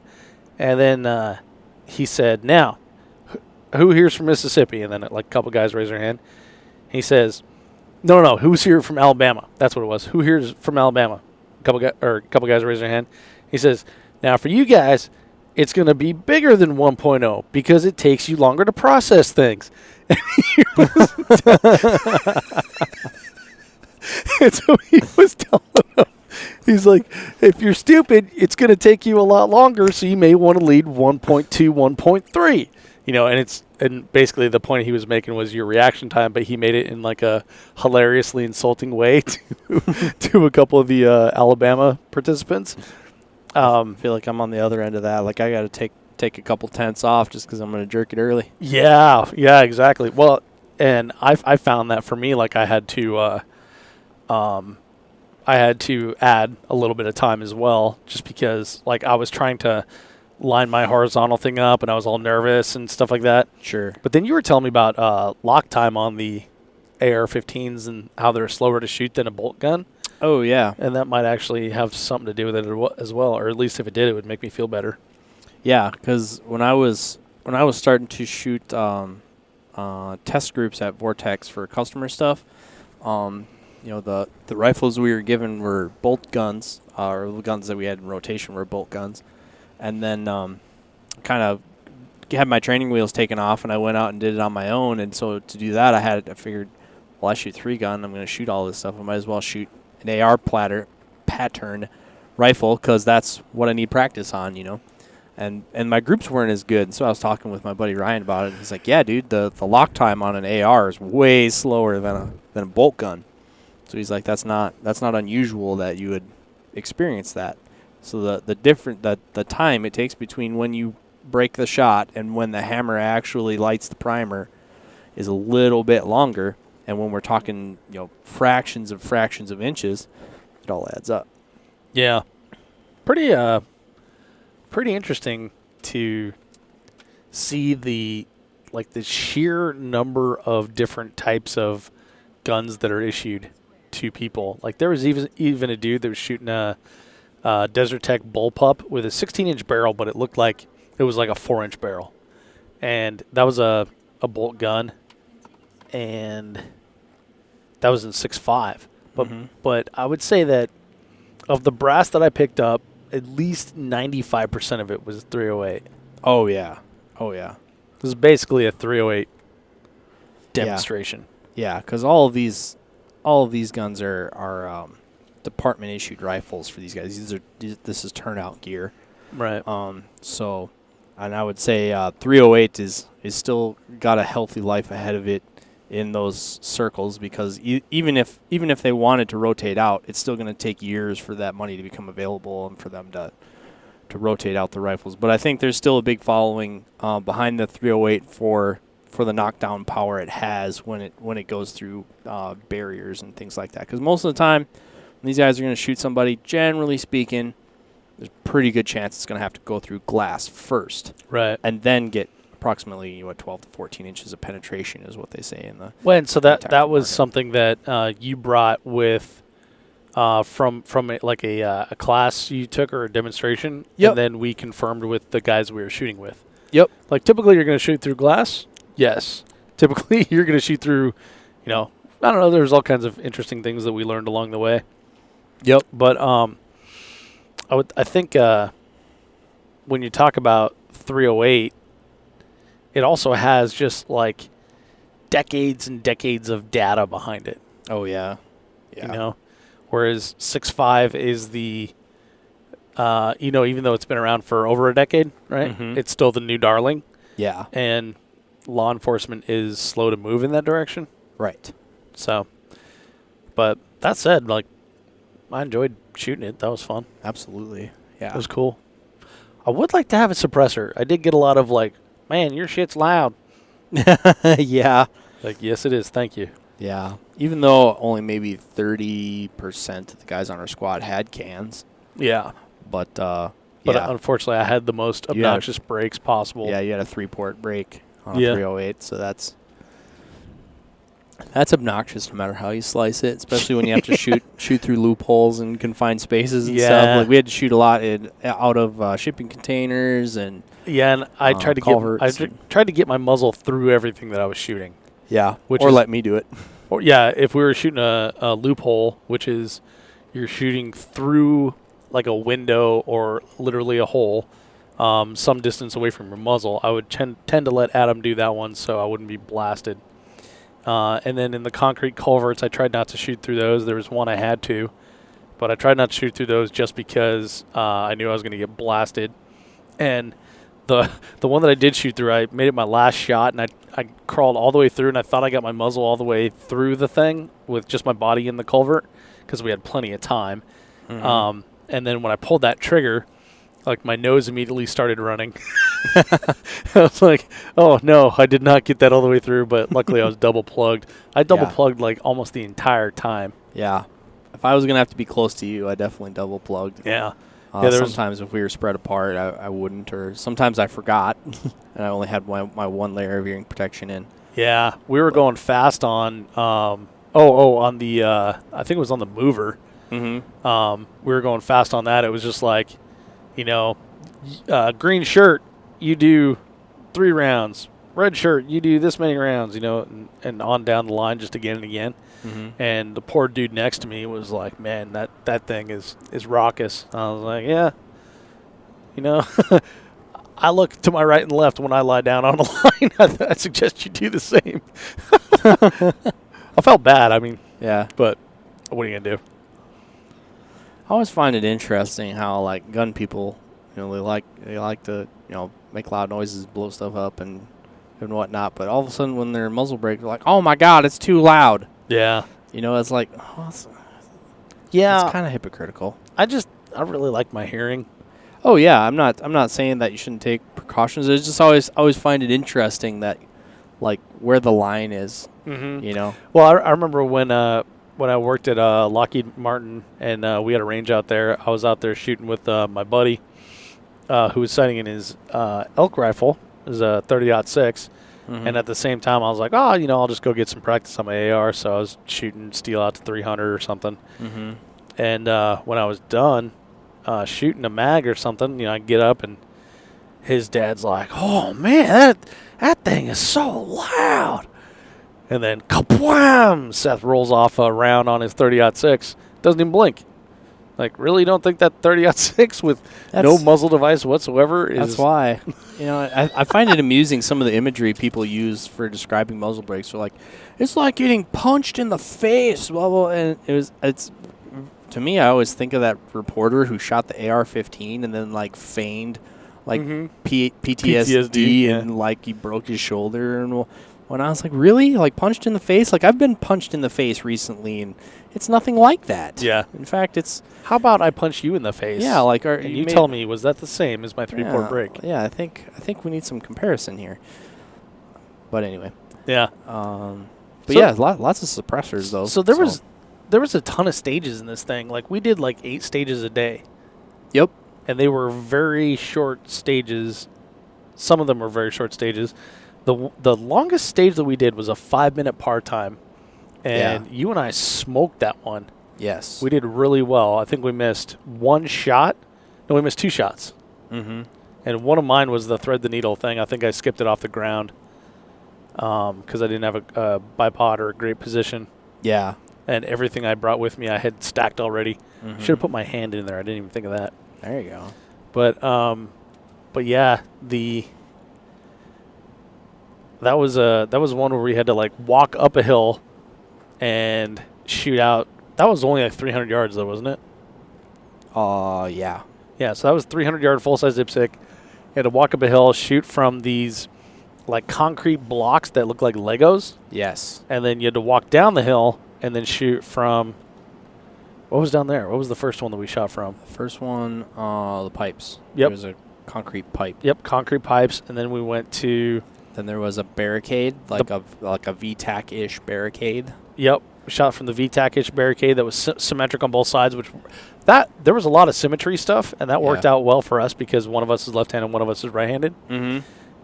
And then he said, now, who here's from Mississippi? And then like a couple guys raise their hand. He says, no, who's here from Alabama? That's what it was. Who here's from Alabama? A couple guys raise their hand. He says, now for you guys, it's going to be bigger than 1.0 because it takes you longer to process things. And so he was telling them, he's like, if you're stupid, it's going to take you a lot longer, so you may want to lead 1.2, 1.3. And basically the point he was making was your reaction time, but he made it in like a hilariously insulting way to a couple of the Alabama participants. I feel like I'm on the other end of that. Like I got to take a couple tenths off just because I'm going to jerk it early. Yeah, exactly. Well, and I found that for me, like I had to add a little bit of time as well, just because like I was trying to line my horizontal thing up and I was all nervous and stuff like that. Sure. But then you were telling me about lock time on the AR-15s and how they're slower to shoot than a bolt gun. Oh, yeah. And that might actually have something to do with it as well, or at least if it did, it would make me feel better. Yeah, because when I was starting to shoot test groups at Vortex for customer stuff, the rifles we were given were bolt guns, or the guns that we had in rotation were bolt guns, and then kind of had my training wheels taken off, and I went out and did it on my own. And so to do that, I figured, well, I shoot 3-gun, I'm going to shoot all this stuff. I might as well shoot an AR pattern rifle because that's what I need practice on, And my groups weren't as good, so I was talking with my buddy Ryan about it. He's like, "Yeah, dude, the lock time on an AR is way slower than a bolt gun." So he's like, "That's not unusual that you would experience that." So the time it takes between when you break the shot and when the hammer actually lights the primer is a little bit longer. And when we're talking, fractions of inches, it all adds up. Yeah, pretty interesting to see the sheer number of different types of guns that are issued to people. Like there was even a dude that was shooting a Desert Tech bullpup with a 16-inch barrel, but it looked like it was like a 4-inch barrel, and that was a bolt gun, and that was in 6.5. But I would say that of the brass that I picked up, at least 95% of it was 308. Oh yeah. This is basically a 308 demonstration. Yeah, because all of these guns are department issued rifles for these guys. This is turnout gear. Right. So, and I would say 308 is still got a healthy life ahead of it in those circles, because even if they wanted to rotate out, it's still going to take years for that money to become available and for them to rotate out the rifles. But I think there's still a big following behind the 308 for the knockdown power it has when it goes through barriers and things like that. Because most of the time, when these guys are going to shoot somebody, generally speaking, there's a pretty good chance it's going to have to go through glass first, right, and then get approximately 12 to 14 inches of penetration is what they say in the. Well, and so that was something that you brought with from a class you took or a demonstration. Yep. And then we confirmed with the guys we were shooting with. Yep. Like typically you're going to shoot through glass. Yes. Typically you're going to shoot through, I don't know. There's all kinds of interesting things that we learned along the way. Yep. But I think when you talk about 308, it also has just like decades and decades of data behind it. Oh yeah. Yeah. Whereas 6.5 is the, even though it's been around for over a decade, right? Mm-hmm. It's still the new darling. Yeah. And law enforcement is slow to move in that direction. Right. So, but that said, like, I enjoyed shooting it. That was fun. Absolutely. Yeah. It was cool. I would like to have a suppressor. I did get a lot of like, man, your shit's loud. Yeah. Like, yes, it is. Thank you. Yeah. Even though only maybe 30% of the guys on our squad had cans. Yeah. But unfortunately, I had the most obnoxious brakes possible. Yeah, you had a 3-port brake on a Yeah. 308, so that's obnoxious no matter how you slice it, especially when you have to shoot through loopholes and confined spaces and stuff. Like we had to shoot a lot out of shipping containers and and I tried to get my muzzle through everything that I was shooting. Yeah, let me do it. Or yeah, if we were shooting a loophole, which is you're shooting through like a window or literally a hole, some distance away from your muzzle, I would tend to let Adam do that one so I wouldn't be blasted. And then in the concrete culverts, I tried not to shoot through those. There was one I had to, but I tried not to shoot through those just because I knew I was going to get blasted. And the one that I did shoot through, I made it my last shot, and I crawled all the way through, and I thought I got my muzzle all the way through the thing with just my body in the culvert because we had plenty of time. Mm-hmm. And then when I pulled that trigger, like my nose immediately started running. I was like, oh no, I did not get that all the way through, but luckily I was double plugged. I double plugged like almost the entire time. Yeah. If I was going to have to be close to you, I definitely double plugged. Yeah. Sometimes if we were spread apart, I wouldn't, or sometimes I forgot, and I only had my one layer of hearing protection in. Yeah, we were going fast on on the I think it was on the mover. Mm-hmm. We were going fast on that. It was just like, green shirt, you do 3 rounds. Red shirt, you do this many rounds, and on down the line just again and again. Mm-hmm. And the poor dude next to me was like, man, that thing is raucous. I was like, yeah, I look to my right and left when I lie down on a line. I suggest you do the same. I felt bad. I mean, Yeah. but what are you going to do? I always find it interesting how like gun people, they like to make loud noises, blow stuff up, and whatnot. But all of a sudden, when they're muzzle brake, they're like, "Oh my God, it's too loud." Yeah. It's like, it's kind of hypocritical. I really like my hearing. Oh yeah, I'm not saying that you shouldn't take precautions. It's just always find it interesting that like where the line is. Mm-hmm. Well, I remember when I worked at Lockheed Martin and we had a range out there. I was out there shooting with my buddy who was sighting in his elk rifle. It was a 30-06. Mm-hmm. And at the same time, I was like, I'll just go get some practice on my AR. So I was shooting steel out to 300 or something. Mm-hmm. And when I was done shooting a mag or something, I get up and his dad's like, "Oh man, that thing is so loud." And then kablam! Seth rolls off a round on his 30-06. Doesn't even blink. Like, really, you don't think that 30-06 with no muzzle device whatsoever is... That's why. I find it amusing some of the imagery people use for describing muzzle brakes. They're like, it's like getting punched in the face, blah, blah. And it's to me, I always think of that reporter who shot the AR-15 and then, like, feigned, like, PTSD and, like, he broke his shoulder. And when I was like, really? Like, punched in the face? Like, I've been punched in the face recently, and it's nothing like that. Yeah. In fact, it's... How about I punch you in the face? Yeah, like... And you tell me, was that the same as my 3-port break? Yeah, I think we need some comparison here. But anyway. Yeah. Lots of suppressors, though. So there was a ton of stages in this thing. Like, we did, 8 stages a day. Yep. And they were very short stages. Some of them were very short stages. The longest stage that we did was a 5-minute par time. And you and I smoked that one. Yes. We did really well. I think we missed 1 shot. No, we missed 2 shots. Mm-hmm. And one of mine was the thread the needle thing. I think I skipped it off the ground because I didn't have a bipod or a great position. Yeah. And everything I brought with me, I had stacked already. Mm-hmm. Should have put my hand in there. I didn't even think of that. There you go. But yeah, that was one where we had to walk up a hill and shoot out. That was only 300 yards though, wasn't it? Yeah. Yeah, so that was 300-yard full-size dipstick. You had to walk up a hill, shoot from these concrete blocks that look like Legos. Yes. And then you had to walk down the hill and then shoot from. What was down there? What was the first one that we shot from? The first one, the pipes. Yep. There was a concrete pipe. Yep, concrete pipes, and then we went to. Then there was a barricade, like a VTAC-ish barricade. Yep, we shot from the VTAC-ish barricade that was symmetric on both sides, there was a lot of symmetry stuff, and that worked out well for us because one of us is left-handed and one of us is right-handed. Mm-hmm.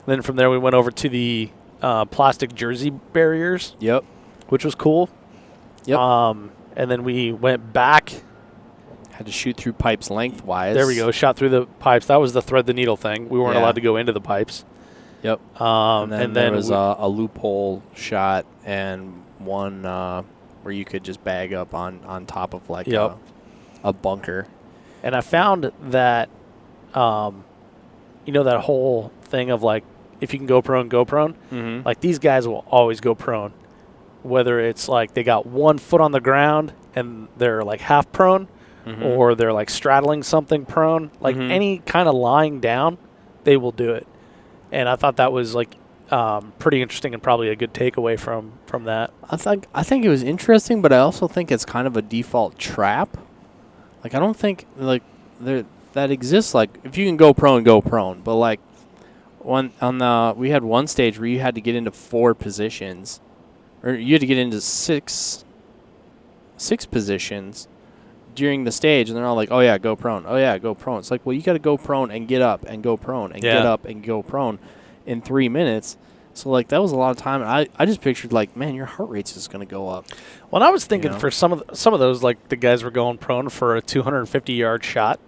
Then from there we went over to the plastic jersey barriers. Yep. Which was cool. Yep. And then we went back. Had to shoot through pipes lengthwise. There we go. Shot through the pipes. That was the thread the needle thing. We weren't allowed to go into the pipes. Yep. And then there was a loophole shot and one where you could just bag up on top of a bunker. And I found that, that whole thing of if you can go prone, go prone. Mm-hmm. These guys will always go prone. Whether it's they got 1 foot on the ground and they're half prone, mm-hmm. or they're straddling something prone, mm-hmm. any kind of lying down, they will do it. And I thought that was pretty interesting and probably a good takeaway from that. I think it was interesting, but I also think it's kind of a default trap. I don't think that exists. If you can go prone, but we had one stage where you had to get into 4 positions. Or you had to get into six positions during the stage, and they're all like, "Oh yeah, go prone. Oh yeah, go prone." It's well, you got to go prone and get up and go prone and get up and go prone in 3 minutes. So, like, that was a lot of time. And I just pictured, like, man, your heart rate's just going to go up. Well, I was thinking You know? for some of those, like the guys were going prone for a 250-yard shot,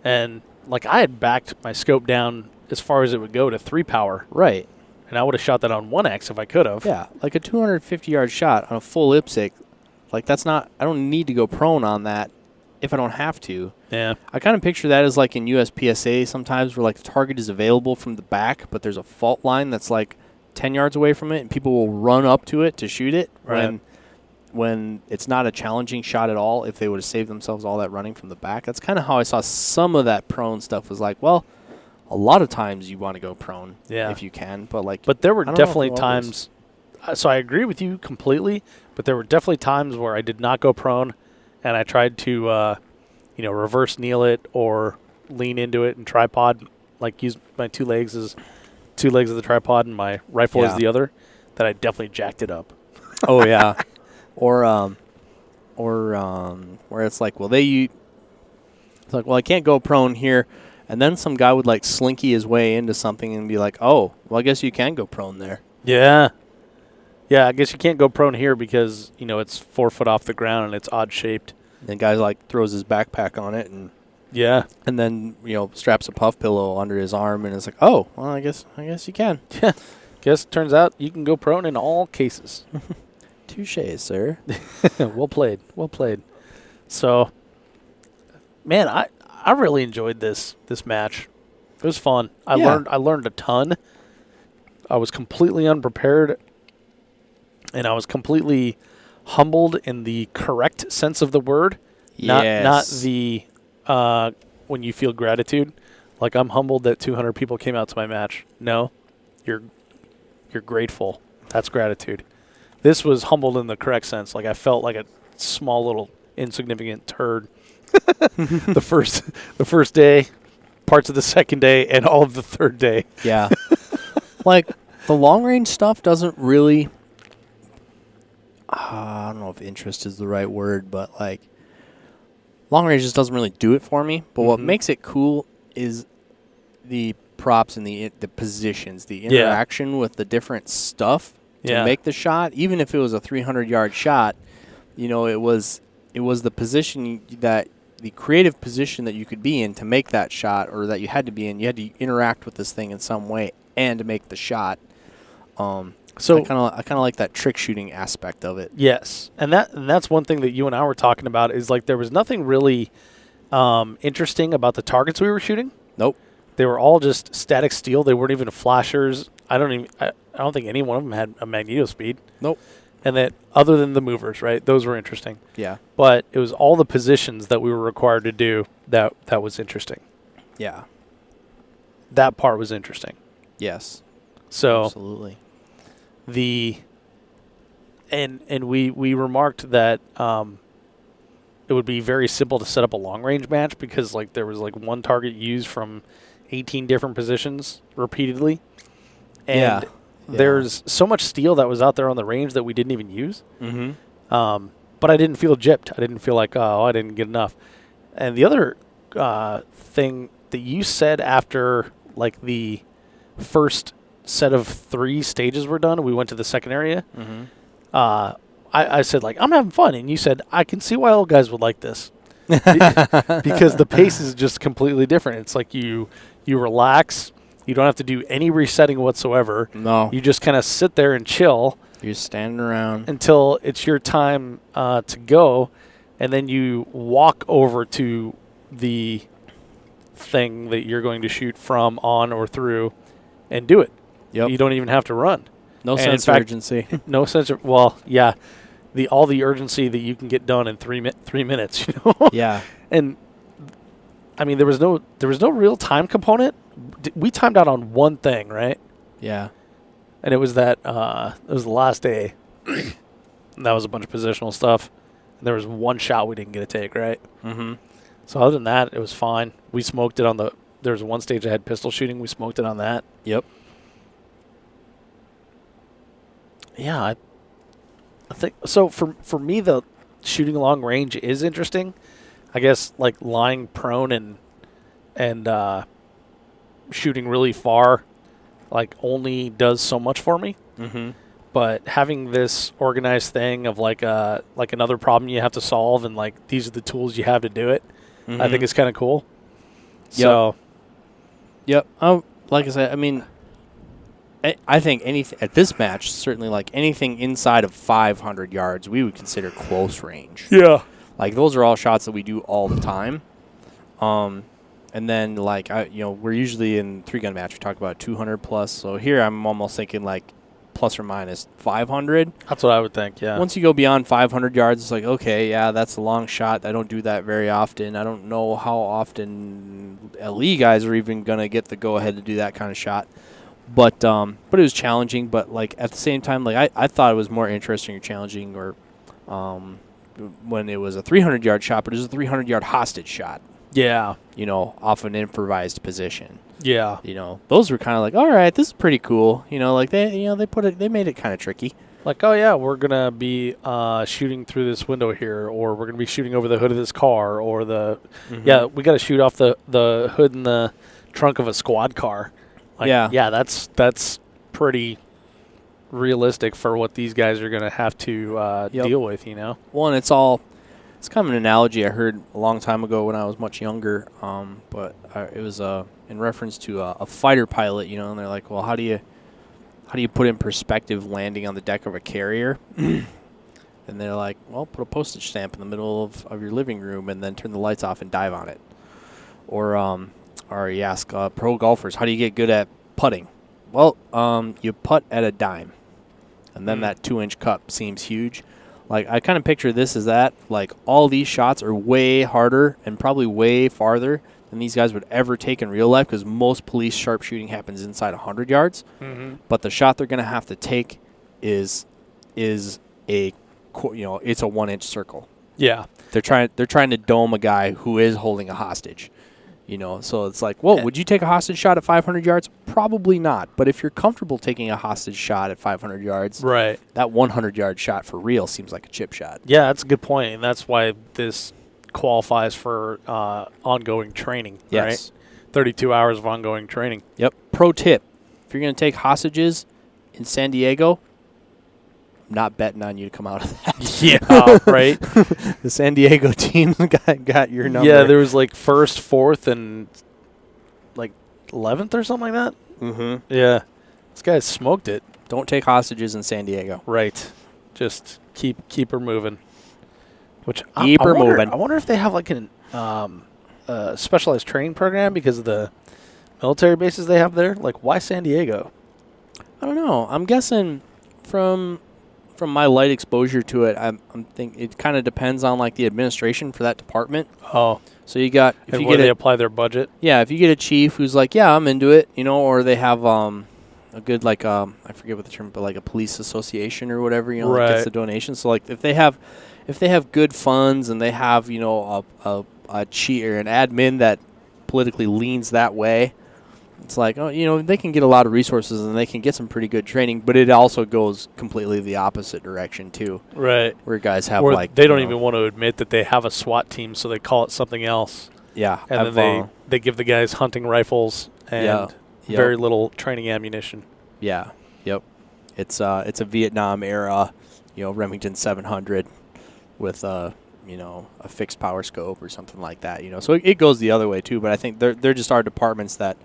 and like I had backed my scope down as far as it would go to 3 power, Right. and I would have shot that on 1x if I could have. Yeah, like a 250-yard shot on a full IPSC, like that's not – I don't need to go prone on that if I don't have to. Yeah. I kind of picture that as like in USPSA sometimes where like the target is available from the back, but there's a fault line that's like 10 yards away from it, and people will run up to it to shoot it when it's not a challenging shot at all if they would have saved themselves all that running from the back. That's kind of how I saw some of that prone stuff was like, well, a lot of times you want to go prone if you can, but like. But there were I don't know if definitely it always- times. So I agree with you completely, but there were definitely times where I did not go prone, and I tried to, reverse kneel it or lean into it and tripod, like use my 2 legs as 2 legs of the tripod and my rifle as the other. That I definitely jacked it up. Oh yeah, or where it's like, well, it's like, well, I can't go prone here, and then some guy would like slinky his way into something and be like, oh, well, I guess you can go prone there. Yeah. Yeah, I guess you can't go prone here because, it's 4 foot off the ground and it's odd shaped. And guy like throws his backpack on it and then straps a puff pillow under his arm and it's like, oh, well, I guess you can. Yeah. Guess turns out you can go prone in all cases. Touché, sir. Well played. Well played. So, man, I really enjoyed this match. It was fun. I learned a ton. I was completely unprepared, and I was completely humbled in the correct sense of the word. Yes. Not the when you feel gratitude. Like, I'm humbled that 200 people came out to my match. No, you're grateful. That's gratitude. This was humbled in the correct sense. Like, I felt like a small little insignificant turd the first day, parts of the second day, and all of the third day. Yeah. Like, the long-range stuff doesn't really I don't know if interest is the right word, but, like, long-range just doesn't really do it for me. But what makes it cool is the props and the positions, the interaction with the different stuff to make the shot. Even if it was a 300-yard shot, it was the position the creative position that you could be in to make that shot, or that you had to be in. You had to interact with this thing in some way and make the shot. So I kind of like that trick shooting aspect of it. Yes, and that's one thing that you and I were talking about is like there was nothing really interesting about the targets we were shooting. Nope. They were all just static steel. They weren't even flashers. I don't think any one of them had a magneto speed. Nope. And that other than the movers, right? Those were interesting. Yeah. But it was all the positions that we were required to do that was interesting. Yeah. That part was interesting. Yes. So absolutely. And we remarked that it would be very simple to set up a long range match because like there was like one target used from 18 different positions repeatedly. And there's so much steel that was out there on the range that we didn't even use. But I didn't feel gypped. I didn't feel like, oh, I didn't get enough. And the other thing that you said after like the first set of 3 stages were done, we went to the second area. I said, like, I'm having fun. And you said, I can see why old guys would like this. Because the pace is just completely different. It's like you relax. You don't have to do any resetting whatsoever. No. You just kind of sit there and chill. You're standing around until it's your time to go. And then you walk over to the thing that you're going to shoot from, on, or through and do it. Yep. You don't even have to run. No sense of urgency. No sense of, well, yeah. All the urgency that you can get done in 3 minutes, Yeah. And I mean, there was no real time component. We timed out on one thing, right? Yeah. And it was that it was the last day. And that was a bunch of positional stuff. And there was one shot we didn't get to take, right? So other than that, it was fine. We smoked it on there was one stage that had pistol shooting. We smoked it on that. Yep. Yeah, I think so. For me, the shooting long range is interesting. I guess like lying prone and shooting really far like only does so much for me. Mm-hmm. But having this organized thing of like another problem you have to solve, and like these are the tools you have to do it, I think is kind of cool. So, yep. Like I said, I mean, I think anything at this match, certainly like anything inside of 500 yards, we would consider close range. yeah, Like those are all shots that we do all the time. And then like we're usually in 3-gun match. We talk about 200 plus. So here I'm almost thinking like plus or minus 500. that's what I would think. Yeah. Once you go beyond 500 yards, it's like, okay, yeah, that's a long shot. I don't do that very often. I don't know how often LE guys are even going to get the go-ahead to do that kind of shot. But it was challenging. But, like, at the same time, like, I thought it was more interesting or challenging or when it was a 300-yard shot, but it was a 300-yard hostage shot, Yeah. Off an improvised position. Yeah. Those were kind of like, all right, this is pretty cool. Like they made it kind of tricky. Like, oh yeah, we're gonna be shooting through this window here, or we're gonna be shooting over the hood of this car, or we got to shoot off the hood in the trunk of a squad car. Like, yeah, that's pretty realistic for what these guys are gonna have to deal with. Well, and it's kind of an analogy I heard a long time ago when I was much younger, but it was in reference to a fighter pilot, and they're like, well, how do you put in perspective landing on the deck of a carrier? And they're like, well, put a postage stamp in the middle of your living room and then turn the lights off and dive on it. Or you ask pro golfers, how do you get good at putting? Well, you putt at a dime, and then that 2-inch cup seems huge. Like, I kind of picture this as that. Like, all these shots are way harder and probably way farther than these guys would ever take in real life because most police sharpshooting happens inside 100 yards. Mm-hmm. But the shot they're going to have to take is it's a 1-inch circle. Yeah. They're trying to dome a guy who is holding a hostage. So it's like, well, would you take a hostage shot at 500 yards? Probably not. But if you're comfortable taking a hostage shot at 500 yards, right, that 100-yard shot for real seems like a chip shot. Yeah, that's a good point, and that's why this qualifies for ongoing training. Yes. Right? 32 hours of ongoing training. Yep. Pro tip: if you're going to take hostages in San Diego, I'm not betting on you to come out of that. Yeah, right. The San Diego team got your number. Yeah, there was like 1st, 4th, and like 11th or something like that. Mm-hmm. Yeah, this guy smoked it. Don't take hostages in San Diego. Right. Just keep her moving. I wonder if they have like a specialized training program because of the military bases they have there. Like, why San Diego? I don't know. I'm guessing from my light exposure to it, I'm think it kind of depends on like the administration for that department. Oh, so you got if you get they apply their budget. Yeah, if you get a chief who's like, yeah, I'm into it, or they have a good like I forget what the term, but like a police association or whatever, right, that gets the donations. So like if they have good funds and they have a chief or an admin that politically leans that way, it's like, they can get a lot of resources and they can get some pretty good training, but it also goes completely the opposite direction too. Right. Where guys have they don't even want to admit that they have a SWAT team, so they call it something else. Yeah. And then they give the guys hunting rifles and very little training ammunition. Yeah. Yep. It's a Vietnam era, Remington 700 with a fixed power scope or something like that, So it goes the other way too, but I think they're just our departments that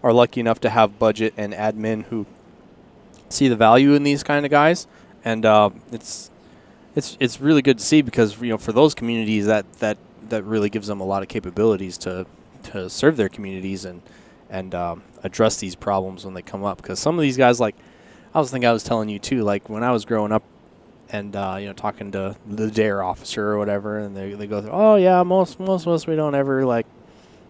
are lucky enough to have budget and admin who see the value in these kind of guys, and it's really good to see because for those communities that really gives them a lot of capabilities to serve their communities and address these problems when they come up. Because some of these guys, like I was telling you too, like when I was growing up and talking to the DARE officer or whatever, and they go through, oh yeah, most of us we don't ever like,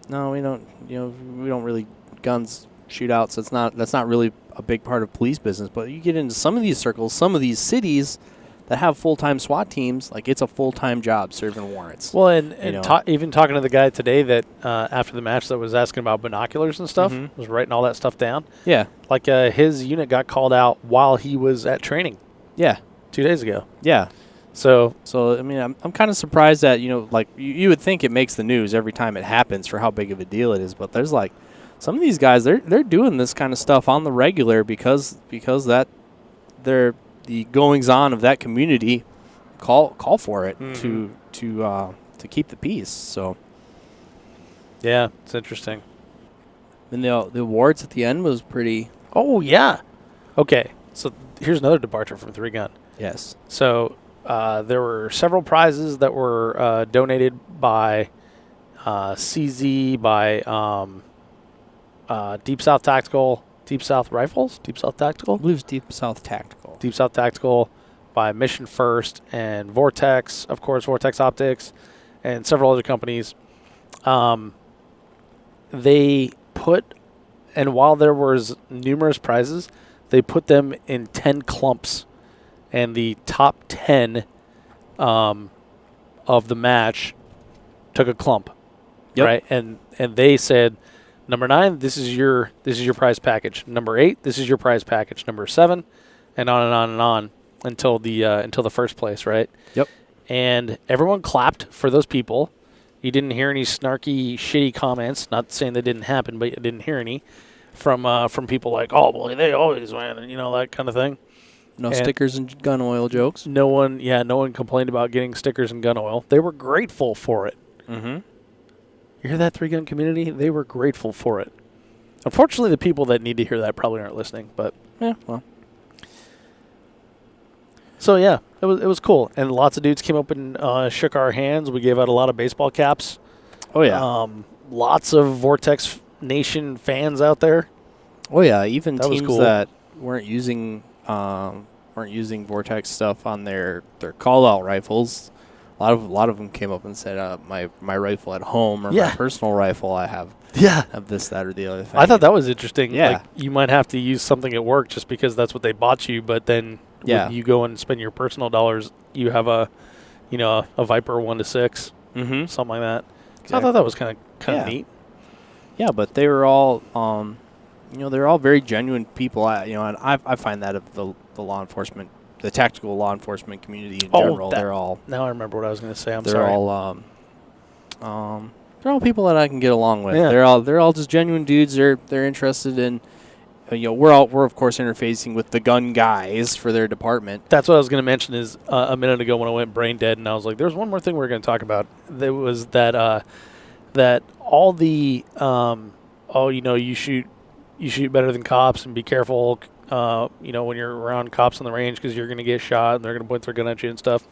no, we don't we don't really guns shootouts. That's not really a big part of police business. But you get into some of these circles, some of these cities that have full-time SWAT teams, like it's a full-time job serving warrants. Well, and even talking to the guy today that after the match that was asking about binoculars and stuff, was writing all that stuff down. Yeah. Like his unit got called out while he was at training. Yeah. 2 days ago. Yeah. So I mean, I'm kind of surprised that, like you would think it makes the news every time it happens for how big of a deal it is, but there's some of these guys they're doing this kind of stuff on the regular because that they're the goings on of that community call for it to keep the peace. So Yeah, it's interesting. and the awards at the end was pretty. Oh yeah. Okay, so here's another departure from Three Gun. Yes. So there were several prizes that were donated by CZ, by Deep South Tactical, Deep South Rifles, Deep South Tactical, I believe it's Deep South Tactical. Deep South Tactical, by Mission First, and Vortex, of course, Vortex Optics, and several other companies. They put, and while there was numerous prizes, they put them in 10 clumps, and the top 10 of the match took a clump, right? And they said, number 9, this is your prize package. Number 8, this is your prize package. Number 7, and on and on and on until the first place, right? Yep. And everyone clapped for those people. You didn't hear any snarky, shitty comments. Not saying they didn't happen, but you didn't hear any from people like, "Oh, boy, they always win," and that kind of thing. No stickers and gun oil jokes. No one complained about getting stickers and gun oil. They were grateful for it. Mm-hmm. You hear that, Three Gun community? They were grateful for it. Unfortunately, the people that need to hear that probably aren't listening. But yeah, well. So yeah, it was cool, and lots of dudes came up and shook our hands. We gave out a lot of baseball caps. Oh yeah. Lots of Vortex Nation fans out there. Oh yeah, even that teams was cool. that weren't using Vortex stuff on their call out rifles. A lot of them came up and said, my rifle at home or my personal rifle, I have this, that, or the other thing. I thought that was interesting. Yeah. Like, you might have to use something at work just because that's what they bought you, but then when you go and spend your personal dollars, you have a Viper 1-6, something like that. So I thought that was kind of neat. Yeah, but they were all, they're all very genuine people. And I find that of the law enforcement, the tactical law enforcement community in general, they're all. Now I remember what I was going to say. They're sorry. They're all people that I can get along with. Yeah. They're all just genuine dudes. They're interested in. We're of course interfacing with the gun guys for their department. That's what I was going to mention. Is a minute ago when I went brain dead, and I was like, "There's one more thing we're going to talk about." There was that that all the you shoot better than cops, and be careful, when you're around cops on the range because you're going to get shot and they're going to point their gun at you and stuff.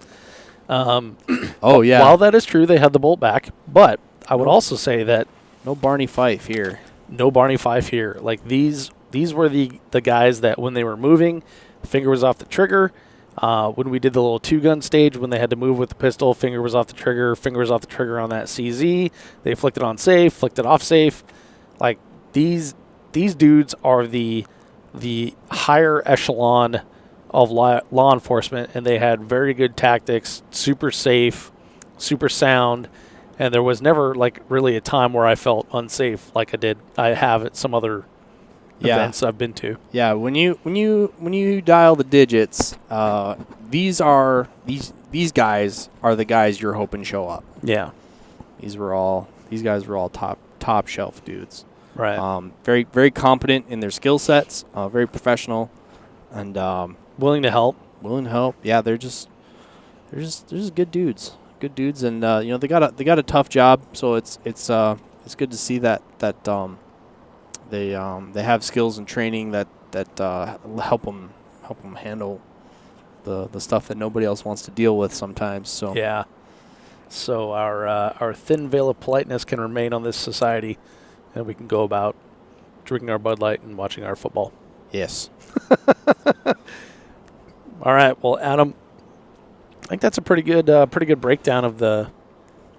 Oh yeah. While that is true, they had the bolt back, but I would also say that no Barney Fife here. No Barney Fife here. Like these were the guys that when they were moving, finger was off the trigger. When we did the little 2-gun stage, when they had to move with the pistol, finger was off the trigger on that CZ. They flicked it on safe, flicked it off safe. Like these dudes are the higher echelon of law enforcement, and they had very good tactics, super safe, super sound. And there was never like really a time where I felt unsafe like I have at some other events I've been to. Yeah, when you dial the digits, these guys are the guys you're hoping show up. Yeah. These guys were all top shelf dudes. Right. Very very competent in their skill sets, very professional, and willing to help. Yeah, they're just good dudes. Good dudes, and they got a tough job, so it's good to see that they have skills and training that help them handle the stuff that nobody else wants to deal with sometimes. So yeah, so our thin veil of politeness can remain on this society, and we can go about drinking our Bud Light and watching our football. Yes. All right, well, Adam, I think that's a pretty good breakdown of the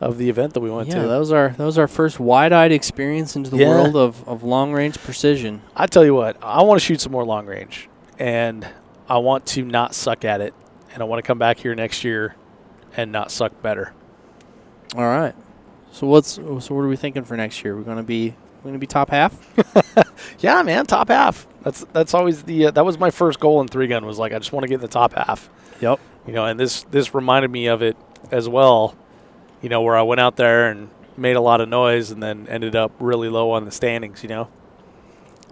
event that we went to. Yeah, that was our first wide-eyed experience into the world of long-range precision. I tell you what, I want to shoot some more long range, and I want to not suck at it, and I want to come back here next year and not suck better. All right. So what are we thinking for next year? We're going to be top half? Yeah, man, top half. That's always that was my first goal in 3-gun, was like I just want to get in the top half. Yep. And this reminded me of it as well, where I went out there and made a lot of noise and then ended up really low on the standings,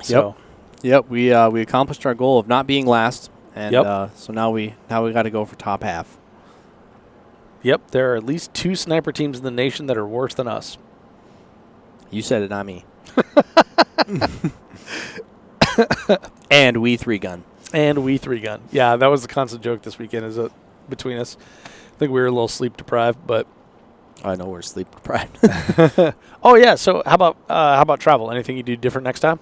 So, Yep. We accomplished our goal of not being last, and Yep. so now we got to go for top half. yep, there are at least 2 sniper teams in the nation that are worse than us. You said it, not me. And we 3-gun. And we 3-gun. Yeah, that was the constant joke this weekend is between us. I think we were a little sleep deprived, but I know we're sleep deprived. oh yeah. So how about travel? Anything you do different next time?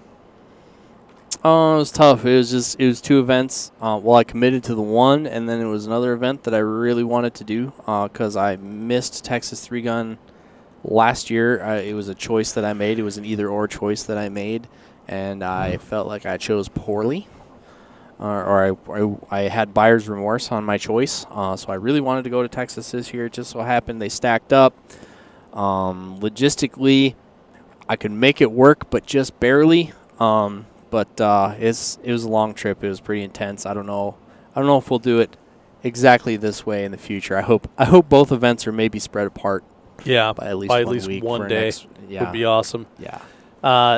It was tough. It was 2 events. Well, I committed to the one, and then it was another event that I really wanted to do because I missed Texas 3-gun last year. It was a choice that I made. It was an either-or choice that I made, and I felt like I chose poorly, or I had buyer's remorse on my choice. So I really wanted to go to Texas this year. It just so happened they stacked up. Logistically, I could make it work, but just barely. But it was a long trip. It was pretty intense. I don't know if we'll do it exactly this way in the future. I hope both events are maybe spread apart. Yeah, by at least by 1 week one for day yeah. would be awesome. Yeah.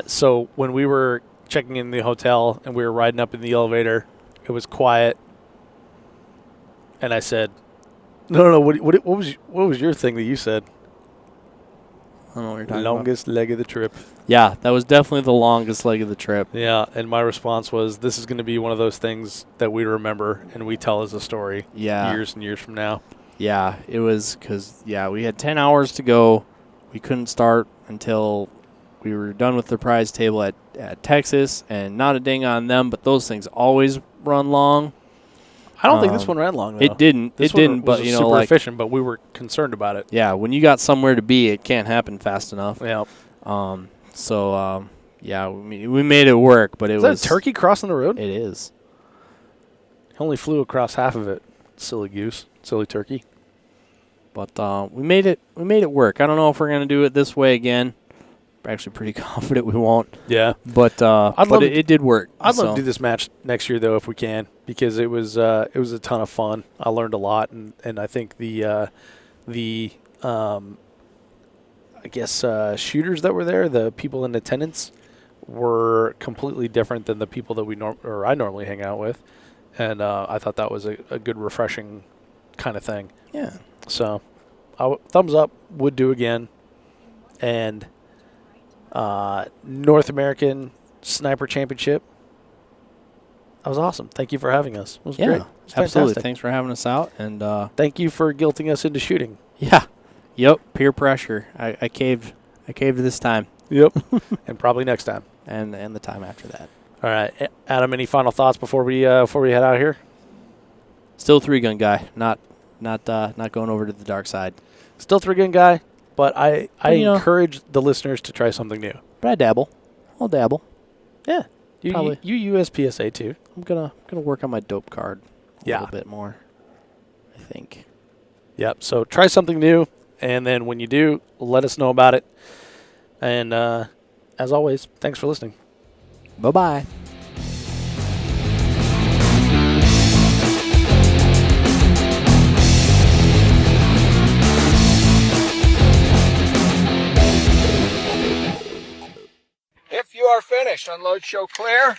So when we were checking in the hotel and we were riding up in the elevator, it was quiet, and I said, "No. What was your thing that you said?" I don't know what you're talking Longest leg of the trip. Yeah, that was definitely the longest leg of the trip. Yeah, and my response was, "This is going to be one of those things that we remember and we tell as a story years and years from now." Yeah, it was because, we had 10 hours to go. We couldn't start until we were done with the prize table at Texas, and not a ding on them, but those things always run long. I don't think this one ran long, though. It didn't. This it didn't, one but, was super efficient, but we were concerned about it. Yeah, when you got somewhere to be, it can't happen fast enough. Yeah. We made it work, but Is that a turkey crossing the road? It is. He only flew across half of it. Silly goose. Silly turkey. But we made it work. I don't know if we're going to do it this way again. We're actually pretty confident we won't. Yeah. But it did work. I'd love to do this match next year, though, if we can, because it was a ton of fun. I learned a lot, and I think the shooters that were there, the people in attendance, were completely different than the people that I normally hang out with, and I thought that was a good, refreshing kind of thing. Yeah. So, thumbs up, would do again, and North American Sniper Championship. That was awesome. Thank you for having us. It was great. It was absolutely. fantastic. Thanks for having us out, and thank you for guilting us into shooting. Yeah. Yep. Peer pressure. I caved this time. Yep. And probably next time. And the time after that. All right, Adam. Any final thoughts before we head out of here? Still 3-gun guy. Not going over to the dark side. Still 3-gun guy, but I encourage the listeners to try something new. But I dabble. I'll dabble. Yeah. Probably. You USPSA too. I'm gonna work on my dope card a little bit more, I think. Yep. So try something new, and then when you do, let us know about it. And as always, thanks for listening. Bye-bye. If you are finished, unload, show clear.